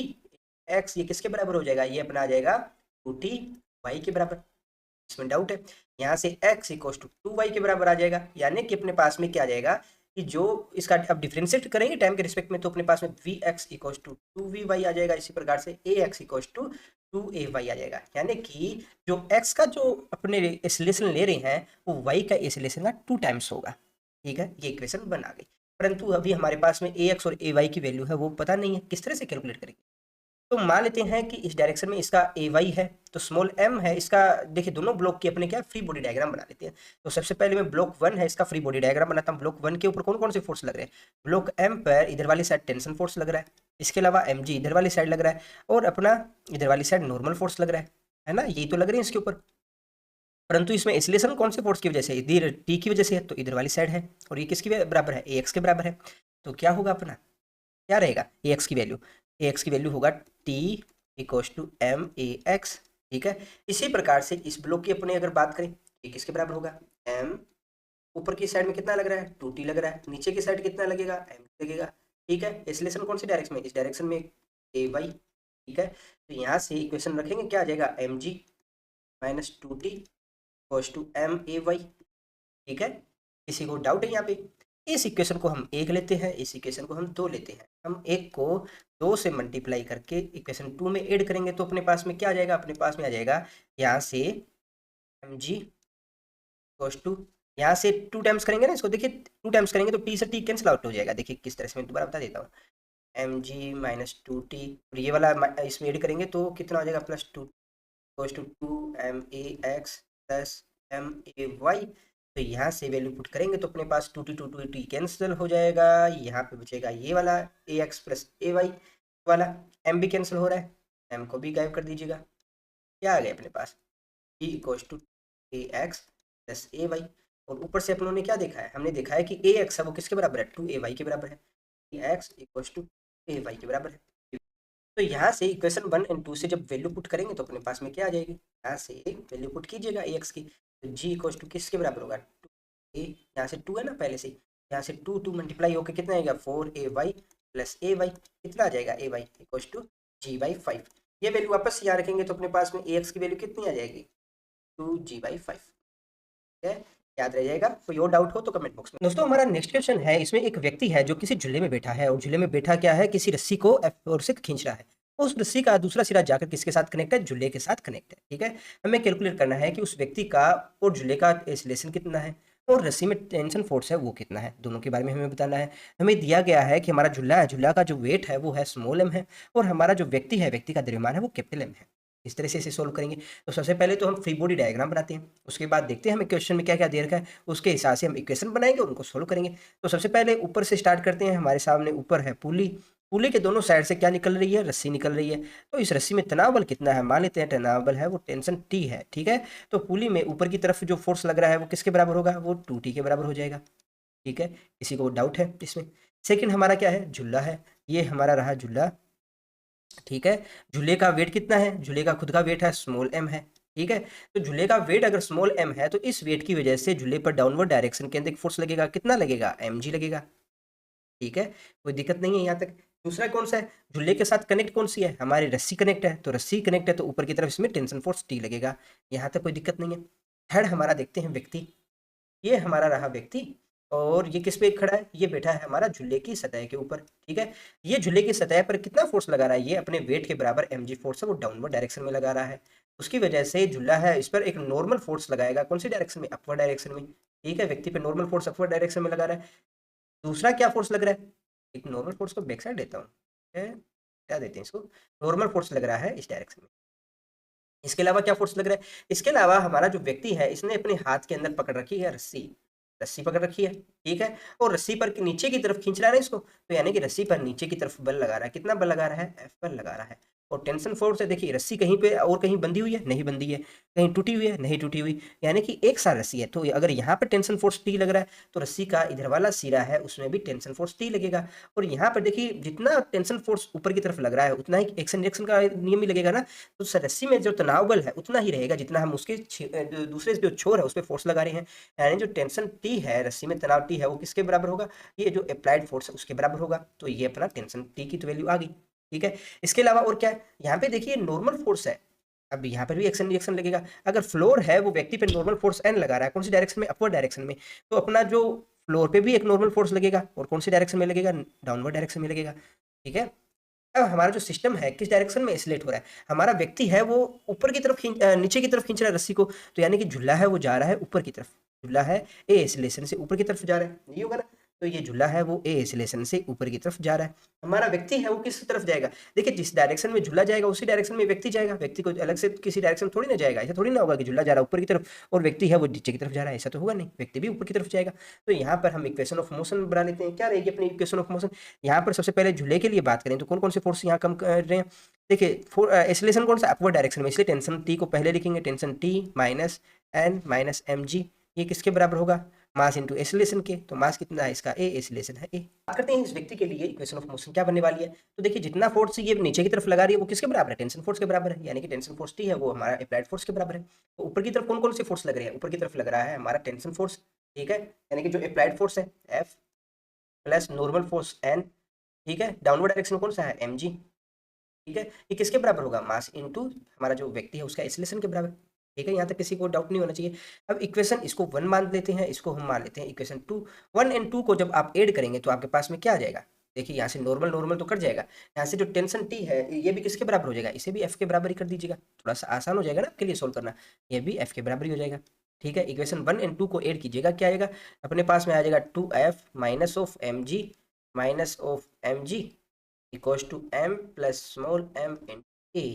Speaker 1: x ये किसके बराबर हो जाएगा, ये अपना आ जाएगा 2t y के बराबर। इसमें डाउट है, यहाँ से x इक्वल टू 2y के बराबर आ जाएगा, यानी कि अपने पास में क्या आ जाएगा कि जो इसका अब डिफरेंशिएट करेंगे टाइम के रिस्पेक्ट में, तो अपने पास में vx इक्वल टू 2vy आ जाएगा। इसी प्रकार से ax इक्वल टू 2ay आ जाएगा, यानी कि जो x का जो अपने एक्सीलरेशन ले रहे हैं वो y का एक्सीलरेशन का 2 टाइम्स होगा। ठीक है, ये इक्वेशन बना गई, परंतु अभी हमारे पास में ax और ay की वैल्यू है वो पता नहीं है, किस तरह से कैलकुलेट करेंगे। तो मान लेते हैं कि इस डायरेक्शन में इसका ay है, तो स्मॉल m है इसका, देखिए दोनों ब्लॉक की अपने क्या फ्री बॉडी डायग्राम बना लेते हैं। तो सबसे पहले मैं ब्लॉक 1 है इसका फ्री बॉडी डायग्राम बनाता हूँ। ब्लॉक 1 के ऊपर कौन कौन से फोर्स लग रहे हैं, ब्लॉक m पर इधर वाली साइड टेंशन फोर्स लग रहा है, इसके अलावा mg इधर वाली साइड लग रहा है, और अपना इधर वाली साइड नॉर्मल फोर्स लग रहा है ना, यही तो लग रहे हैं इसके ऊपर। परंतु इसमें एक्सीलरेशन कौन से फोर्स की वजह से, इधर टी की वजह से है, तो इधर वाली साइड है, और ये किसके बराबर है, ax के बराबर है। तो क्या होगा अपना, क्या रहेगा ax की वैल्यू होगा t equal to M A X. ठीक है, इसी प्रकार से इस ब्लॉक की अपने अगर बात करें, ये किसके बराबर होगा, m, ऊपर की साइड में कितना लग रहा है 2t लग रहा है, नीचे की साइड कितना लगेगा m लगेगा। ठीक है, एक्सीलरेशन कौन सी डायरेक्शन में, इस डायरेक्शन में ay। ठीक है, तो यहाँ से इक्वेशन रखेंगे, क्या आ जाएगा mg minus 2t equal to m a y। ठीक है, किसी को डाउट है यहाँ पे? इस इक्वेशन को हम 1 लेते हैं, इस इक्वेशन को हम 2 लेते हैं। हम 1 को 2 से मल्टीप्लाई करके इक्वेशन 2 में ऐड करेंगे तो अपने पास में क्या आ जाएगा? अपने पास में आ जाएगा यहाँ से mg इक्वल्स टू, यहाँ से 2 टाइम्स करेंगे ना इसको, देखिए 2 टाइम्स करेंगे तो t से t कैंसिल आउट हो जाएगा। देखिए किस तरह से, मैं दोबारा बता देता हूँ। mg माइनस 2t, और ये वाला इसमें ऐड करेंगे तो कितना हो जाएगा? Plus 2 equals to 2max plus ma y। तो यहाँ से वैल्यू पुट करेंगे तो अपने पास 2t कैंसिल हो जाएगा। यहाँ पे बचेगा ये वाला ax प्लस ay वाला, m भी कैंसिल हो रहा है, m को भी गायब कर दीजिएगा। क्या आ गया अपने पास? t equals to ax plus ay। और ऊपर से अपनों ने क्या देखा है? हमने देखा है कि ax है वो किसके बराबर है? 2ay के बराबर है। ax इक्वल्स टू ay के बराबर है। तो यहाँ से इक्वेशन 1 एंड 2 से जब वैल्यू पुट करेंगे तो अपने पास में क्या आ जाएगी? यहाँ से वैल्यू पुट कीजिएगा ax की, तो g इक्वल्स टू किसके बराबर होगा? 2a, यहाँ से 2 है ना पहले से, यहाँ से 2 मल्टीप्लाई होकर कितना आएगा? 4ay plus ay। कितना आ जाएगा? ay equals to g/5। ये वैल्यू वापस यहाँ रखेंगे तो अपने पास में ax की वैल्यू कितनी आ जाएगी? 2g/5। ठीक है, याद रह जाएगा। कोई और डाउट हो तो कमेंट बॉक्स में। दोस्तों हमारा नेक्स्ट क्वेश्चन है, इसमें एक व्यक्ति है जो किसी झूले में बैठा है, और झूले में बैठा क्या है? किसी रस्सी को ओर से खींच रहा है। उस रस्सी का दूसरा सिरा जाकर किसके साथ कनेक्ट है? झूले के साथ कनेक्ट है। ठीक है, हमें कैलकुलेट करना है कि उस व्यक्ति का और झूले का एक्सीलरेशन कितना है, और रस्सी में टेंशन फोर्स है वो कितना है, दोनों के बारे में हमें बताना है। हमें दिया गया है कि हमारा झूला है, झूला का जो वेट है वो है स्मॉल m है, और हमारा जो व्यक्ति है, व्यक्ति का द्रव्यमान है वो कैपिटल M है। इस तरह से इसे सोल्व करेंगे। तो सबसे पहले तो हम फ्री बॉडी डायग्राम बनाते हैं, उसके बाद देखते हैं हमें क्वेश्चन में क्या क्या दे रखा है, उसके हिसाब से हम इक्वेशन बनाएंगे और उनको सोल्व करेंगे। तो सबसे पहले ऊपर से स्टार्ट करते हैं। हमारे सामने ऊपर है पुली, पुली के दोनों साइड से क्या निकल रही है? रस्सी निकल रही है। तो इस रस्सी में तनाव बल कितना है? मान लेते हैं तनाव बल है वो टेंशन T है। ठीक है, तो पुली में ऊपर की तरफ जो फोर्स लग रहा है वो किसके बराबर होगा? वो 2T के बराबर हो जाएगा। ठीक है, किसी को डाउट है इसमें? सेकंड हमारा क्या है? झूला है, ये हमारा रहा झूला। ठीक है, झूले का वेट कितना है? झूले का खुद का वेट है स्मॉल m है। ठीक है, तो झूले का वेट अगर स्मॉल m है तो इस वेट की वजह से झूले पर डाउनवर्ड डायरेक्शन के अंदर फोर्स लगेगा। कितना लगेगा? mg लगेगा। ठीक है, कोई दिक्कत नहीं है यहाँ तक। दूसरा कौन सा है? झूले के साथ कनेक्ट कौन सी है? हमारी रस्सी कनेक्ट है, तो रस्सी कनेक्ट है तो ऊपर की तरफ इसमें टेंशन फोर्स T लगेगा। यहाँ तक कोई दिक्कत नहीं है। थर्ड हमारा देखते हैं व्यक्ति, ये हमारा रहा व्यक्ति, और ये किस पे खड़ा है? ये बैठा है हमारा झूले की सतह के ऊपर। ठीक है, ये झूले की सतह पर कितना फोर्स लगा रहा है? ये अपने वेट के बराबर mg फोर्स है वो डाउनवर्ड डायरेक्शन में लगा रहा है। उसकी वजह से झूला है इस पर एक नॉर्मल फोर्स लगाएगा। कौन सी डायरेक्शन में? अपवर्ड डायरेक्शन में। ठीक है, व्यक्ति पे नॉर्मल फोर्स अपवर्ड डायरेक्शन में लगा रहा है। दूसरा क्या फोर्स लग रहा है? एक नॉर्मल फोर्स को बैक साइड देता हूँ, क्या देते हैं इसको, नॉर्मल फोर्स लग रहा है इस डायरेक्शन में। इसके अलावा क्या फोर्स लग रहा है? इसके अलावा हमारा जो व्यक्ति है इसने अपने हाथ के अंदर पकड़ रखी है रस्सी, रस्सी पकड़ रखी है। ठीक है, और रस्सी पर नीचे की तरफ खींच रहा है ना इसको, तो यानी कि रस्सी पर नीचे की तरफ बल लगा रहा है। कितना बल लगा रहा है? F बल लगा रहा है। और टेंशन फोर्स है, देखिए रस्सी कहीं पे और कहीं बंधी हुई है? नहीं बंधी है। कहीं टूटी हुई है? नहीं टूटी हुई। यानी कि एक साथ रस्सी है, तो अगर यहाँ पर टेंशन फोर्स T लग रहा है तो रस्सी का इधर वाला सिरा है उसमें भी टेंशन फोर्स T लगेगा। और यहाँ पर देखिए जितना टेंशन फोर्स ऊपर की तरफ लग रहा है उतना ही एक्शन रिएक्शन का नियम ही लगेगा ना। तो रस्सी में जो तनाव बल है उतना ही रहेगा जितना हम उसके दूसरे जो छोर है उस पर फोर्स लगा रहे हैं। यानी जो टेंशन T है, रस्सी में तनाव T है वो किसके बराबर होगा? ये जो अप्लाइड फोर्स है उसके बराबर होगा। तो ये अपना टेंशन T की तो वैल्यू आ गई। ठीक है, इसके अलावा और क्या है? यहाँ पे देखिए नॉर्मल फोर्स है, अब यहाँ पर भी एक्शन रिएक्शन लगेगा। अगर फ्लोर है वो व्यक्ति पे नॉर्मल फोर्स N लगा रहा है, कौन सी डायरेक्शन में? अपवर्ड डायरेक्शन में। तो अपना जो फ्लोर पे भी एक नॉर्मल फोर्स लगेगा, और कौन सी डायरेक्शन में लगेगा? डाउनवर्ड डायरेक्शन में लगेगा। ठीक है, अब हमारा जो सिस्टम है किस डायरेक्शन में एस्लेट हो रहा है? हमारा व्यक्ति है वो ऊपर की तरफ नीचे की तरफ खींच रहा है रस्सी को, तो यानी कि झूला है वो जा रहा है ऊपर की तरफ। झूला है ए एस्लेशन से ऊपर की तरफ जा रहा है, ये होगा ना। तो ये झूला है वो ए एस्लेशन से ऊपर की तरफ जा रहा है। हमारा व्यक्ति है वो किस तरफ जाएगा? देखिए जिस डायरेक्शन में झूला जाएगा उसी डायरेक्शन में व्यक्ति जाएगा। व्यक्ति को अलग से किसी डायरेक्शन थोड़ी ना जाएगा, ऐसा थोड़ी ना होगा कि झूला जा रहा है ऊपर की तरफ और व्यक्ति है वो नीचे की तरफ जा रहा है, ऐसा तो होगा नहीं, व्यक्ति भी ऊपर की तरफ जाएगा। तो यहाँ पर हम इक्वेशन ऑफ मोशन बना लेते हैं। क्या रहेगी अपनी इक्वेशन ऑफ मोशन? यहाँ पर सबसे पहले झूले के लिए बात करें तो कौन कौन से फोर्स यहाँ कम कर रहे हैं? देखिए एक्सेलरेशन कौन सा? अपवर्ड डायरेक्शन में, इसलिए टेंशन T को पहले लिखेंगे, tension T minus N minus mg। ये किसके बराबर होगा? मास इंटू एक्सेलरेशन के। तो मास कितना है इसका? ए, एक्सेलरेशन है ए। बात करते हैं इस व्यक्ति के लिए इक्वेशन ऑफ मोशन क्या बनने वाली है। तो देखिए जितना फोर्स ये नीचे की तरफ लगा रही है वो किसके बराबर है? टेंशन फोर्स के बराबर है। यानी कि टेंशन फोर्स T है वो हमारा अप्लाइड फोर्स के बराबर है। तो ऊपर की तरफ कौन कौन से फोर्स लग रहे हैं? ऊपर की तरफ लग रहा है हमारा टेंशन फोर्स। ठीक है, यानी कि जो अप्लाइड फोर्स है F plus normal force N। ठीक है, डाउनवर्ड डायरेक्शन कौन सा है? mg। ठीक है, ये किसके बराबर होगा? मास इंटू हमारा जो व्यक्ति है उसका एक्सेलरेशन के बराबर। ठीक है, यहाँ तक किसी को डाउट नहीं होना चाहिए। अब इक्वेशन इसको 1 मान लेते हैं, इसको हम मान लेते हैं इक्वेशन 2। 1 एंड 2 को जब आप ऐड करेंगे तो आपके पास में क्या आ जाएगा? देखिए यहाँ से नॉर्मल नॉर्मल तो कट जाएगा। यहाँ से जो टेंशन टी है ये भी किसके बराबर हो जाएगा? इसे भी एफ के बराबर ही कर दीजिएगा, थोड़ा सा आसान हो जाएगा ना आपके लिए सोल्व करना। ये भी एफ के बराबर ही हो जाएगा। ठीक है, इक्वेशन 1 एंड 2 को ऐड कीजिएगा, क्या आएगा? अपने पास में आ जाएगा 2f minus of m g minus of m g equals to m plus small m in a।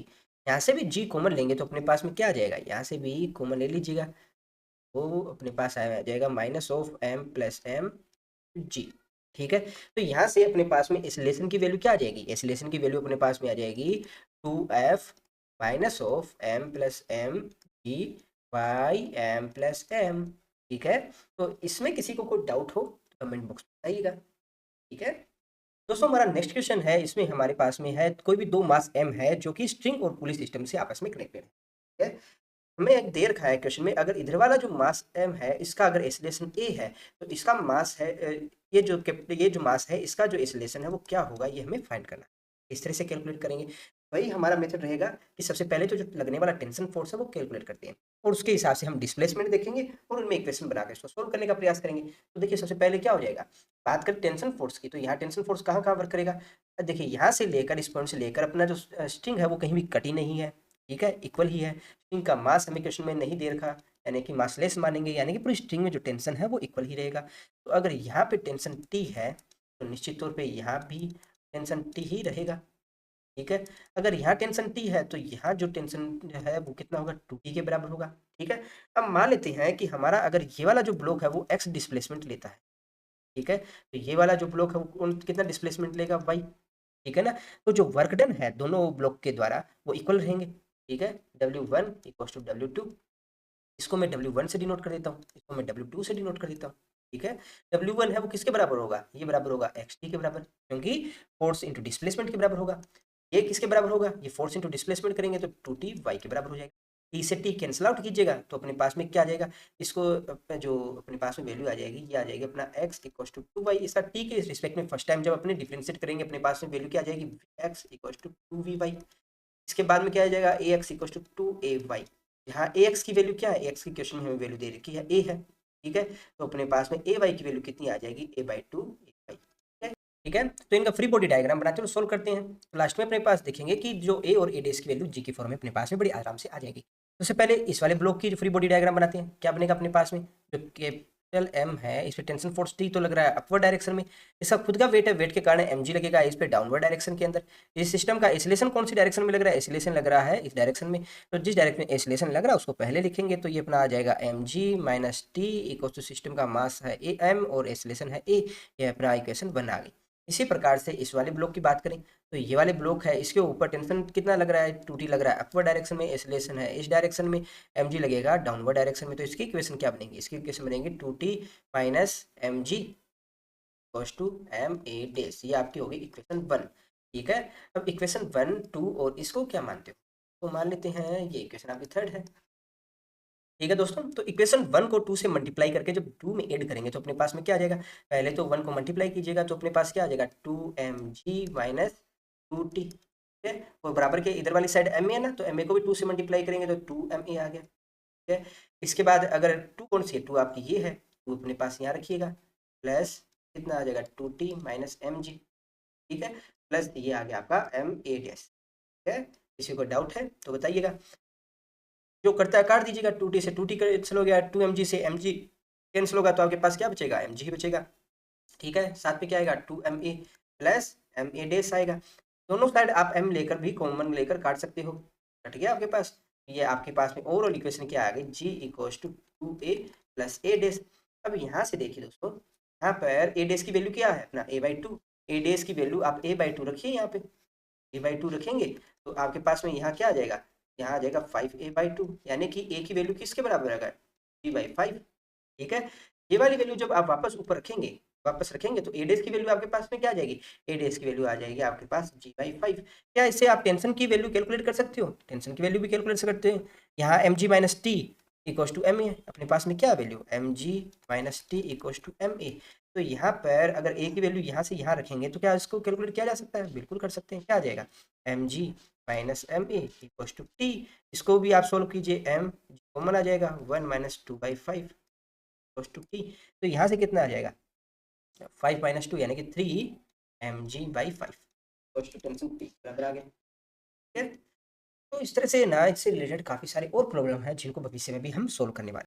Speaker 1: यहाँ से भी g कॉमन लेंगे तो अपने पास में क्या आ जाएगा? यहाँ से भी कॉमन ले लीजिएगा, वो अपने पास आ जाएगा minus of m plus m g। ठीक है, तो यहाँ से अपने पास में इस रिलेशन की वैल्यू क्या आ जाएगी? इस रिलेशन की वैल्यू अपने पास में आ जाएगी 2f minus of m plus m g by m plus m। ठीक है, तो इसमें किसी को कोई डाउट हो तो कमेंट बॉक्स में बताइएगा। ठीक है दोस्तों, हमारा नेक्स्ट क्वेश्चन है, इसमें हमारे पास में है कोई भी दो मास m है जो कि स्ट्रिंग और पुली सिस्टम से आपस में कनेक्टेड है। ठीक है, हमें एक दे रखा है क्वेश्चन में, अगर इधर वाला जो मास m है इसका अगर एक्सेलरेशन a है तो इसका मास है ये जो मास है इसका जो एक्सेलरेशन है वो क्या होगा, ये हमें फाइंड करना है। इस तरह से कैलकुलेट करेंगे। वही हमारा मेथड रहेगा कि सबसे पहले तो जो लगने वाला टेंशन फोर्स है वो कैलकुलेट करते हैं और उसके हिसाब से हम डिस्प्लेसमेंट देखेंगे और उनमें इक्वेशन बना के इसको सोल्व करने का प्रयास करेंगे। तो देखिए सबसे पहले क्या हो जाएगा, बात करें टेंशन फोर्स की, तो यहाँ टेंशन फोर्स कहाँ कहाँ वर्क करेगा? देखिए यहाँ से लेकर इस पॉइंट से लेकर अपना जो स्ट्रिंग है वो कहीं भी कटी नहीं है। ठीक है, इक्वल ही है। स्ट्रिंग का मास हमें क्वेश्चन में नहीं दे रखा, यानी कि मासलेस मानेंगे, यानी कि पूरी स्ट्रिंग में जो टेंशन है वो इक्वल ही रहेगा। तो अगर यहाँ पे टेंशन टी है तो निश्चित तौर पे यहाँ भी टेंशन टी ही रहेगा। ठीक है, अगर यहाँ टेंशन टी है तो यहाँ जो टेंशन है वो कितना होगा? 2t के बराबर होगा। ठीक है, अब मान लेते हैं कि हमारा अगर ये वाला जो ब्लॉक है वो x डिस्प्लेसमेंट लेता है। ठीक है, तो ये वाला जो ब्लॉक है वो कितना डिस्प्लेसमेंट लेगा? y। ठीक है ना, तो जो वर्क डन है दोनों ब्लॉक के द्वारा वो इक्वल रहेंगे। ठीक है, W1 इक्वल टू W2, इसको मैं W1 से डिनोट कर देता हूँ, इसको मैं W2 से डिनोट कर देता हूँ। ठीक है, W1 है वो किसके बराबर होगा? ये बराबर होगा xt के बराबर, क्योंकि फोर्स इंटू डिस्प्लेसमेंट के बराबर होगा। ये किसके बराबर होगा? ये फोर्स इंटू डिस्प्लेसमेंट करेंगे तो 2t y के बराबर हो जाएगा। t से t कैंसिल आउट कीजिएगा तो अपने पास में क्या आ जाएगा? इसको जो अपने पास में वैल्यू आ जाएगी ये आ जाएगी अपना x इक्वल टू 2y। इसका t के रिस्पेक्ट में फर्स्ट टाइम जब अपने डिफरेंशिएट करेंगे अपने पास में वैल्यू क्या आ जाएगी? x equal to 2vy। इसके बाद में क्या आ जाएगा? ax equal to 2ay। यहाँ ax की वैल्यू क्या है? ax की क्वेश्चन में हमें वैल्यू दे रखी है a है। ठीक है, तो अपने पास में ay की वैल्यू कितनी आ जाएगी? a/2 ay। ठीक है, तो इनका फ्री बॉडी डायग्राम बनाते हुए सोल्व करते हैं। तो लास्ट में अपने पास देखेंगे कि जो ए और ए डेज की वैल्यू जी की फॉर्म में अपने पास में बड़ी आराम से आ जाएगी। तो सबसे पहले इस वाले ब्लॉक की जो फ्री बॉडी डायग्राम बनाते हैं, क्या बनेगा अपने पास में? जो कैपिटल एम है इस पे टेंशन फोर्स टी तो लग रहा है अपवर्ड डायरेक्शन में, इसका खुद का वेट है, वेट के कारण एम जी लगेगा इस पे डाउनवर्ड डायरेक्शन के अंदर। इस सिस्टम का एसिलेशन कौन सी डायरेक्शन में लग रहा है? एसिलेशन लग रहा है इस डायरेक्शन में, तो जिस डायरेक्शन में एसिलेशन लग रहा है उसको पहले लिखेंगे, तो ये अपना आ जाएगा m g minus t equal to system का मास है ए एम और एसिलेशन है ए। ये अपना इक्वेशन बना गई। इसी प्रकार से इस वाले ब्लॉक की बात करें तो ये वाले ब्लॉक है, इसके ऊपर टेंशन कितना लग रहा है? 2t लग रहा है अपवर्ड डायरेक्शन में, एसिलेशन है इस डायरेक्शन में, mg लगेगा डाउनवर्ड डायरेक्शन में। तो इसकी इक्वेशन क्या बनेगी? इसकी इक्वेशन बनेगी 2t minus mg equals to m a dash. ये आपकी होगी इक्वेशन 1। ठीक है, अब इक्वेशन 1 2 और इसको क्या मानते हो? तो मान लेते हैं ये इक्वेशन आपकी थर्ड है। ठीक है दोस्तों, तो इक्वेशन 1 को 2 से मल्टीप्लाई करके जब 2 में ऐड करेंगे तो अपने पास में क्या आ जाएगा? पहले तो 1 को मल्टीप्लाई कीजिएगा तो अपने पास क्या आ जाएगा? 2mg minus 2t। ठीक है, और बराबर के इधर वाली साइड ma है ना, तो ma को भी 2 से मल्टीप्लाई करेंगे तो 2ma आ गया। ठीक है, इसके बाद अगर 2 कौन सी है? 2 आपकी ये है, 2 अपने पास यहाँ रखिएगा, प्लस कितना आ जाएगा? 2t minus mg। ठीक है, प्लस ये आ गया आपका ma डैश। ठीक है, किसी को डाउट है तो बताइएगा। जो करता है काट दीजिएगा, 2t से 2t कैंसिल हो गया, 2mg से mg कैंसिल होगा तो आपके पास क्या बचेगा? mg ही बचेगा। ठीक है, साथ में क्या आएगा? 2ma प्लस ma डैश आएगा। दोनों साइड आप m लेकर भी कॉमन लेकर काट सकते हो, कट गया आपके पास। ये आपके पास में ओवरऑल इक्वेशन क्या आ गई? g equals to 2a plus a dash. अब यहाँ से देखिए दोस्तों, यहाँ पर a डैश की वैल्यू क्या है? अपना a/2। a डैश की वैल्यू आप a/2 रखिए, यहाँ पे a/2 रखेंगे तो आपके पास में यहाँ क्या आ जाएगा? यहाँ आ जाएगा 5a/2, यानी कि a की वैल्यू किसके बराबर आएगा? g/5। ठीक है, ये वाली वैल्यू जब आप वापस रखेंगे तो a डेज की वैल्यू आपके पास में क्या आ जाएगी? a डेज की वैल्यू आ जाएगी आपके पास g/5। क्या इससे आप टेंशन की वैल्यू कैलकुलेट कर सकते हो? टेंशन की वैल्यू भी कैलकुलेट करते हैं। यहाँ mg minus T equals to ma, अपने पास में क्या value? mg minus T equals to ma। तो यहाँ पर अगर a की वैल्यू यहाँ से यहाँ रखेंगे तो क्या इसको कैलकुलेट किया जा सकता है? बिल्कुल कर सकते हैं। क्या आ जाएगा? mg minus ma equals to t. इसको भी आप सोल्व कीजिए, m कॉमन आ जाएगा 1 - 2/5 cos टू t। तो यहाँ से कितना आ जाएगा 5 - 2 यानी कि 3 mg/5 cos to tension t बराबर आ गया। ठीक है। तो इस तरह से ना इससे रिलेटेड काफ़ी सारे और प्रॉब्लम हैं जिनको भविष्य में भी हम सोल्व करने वाले हैं।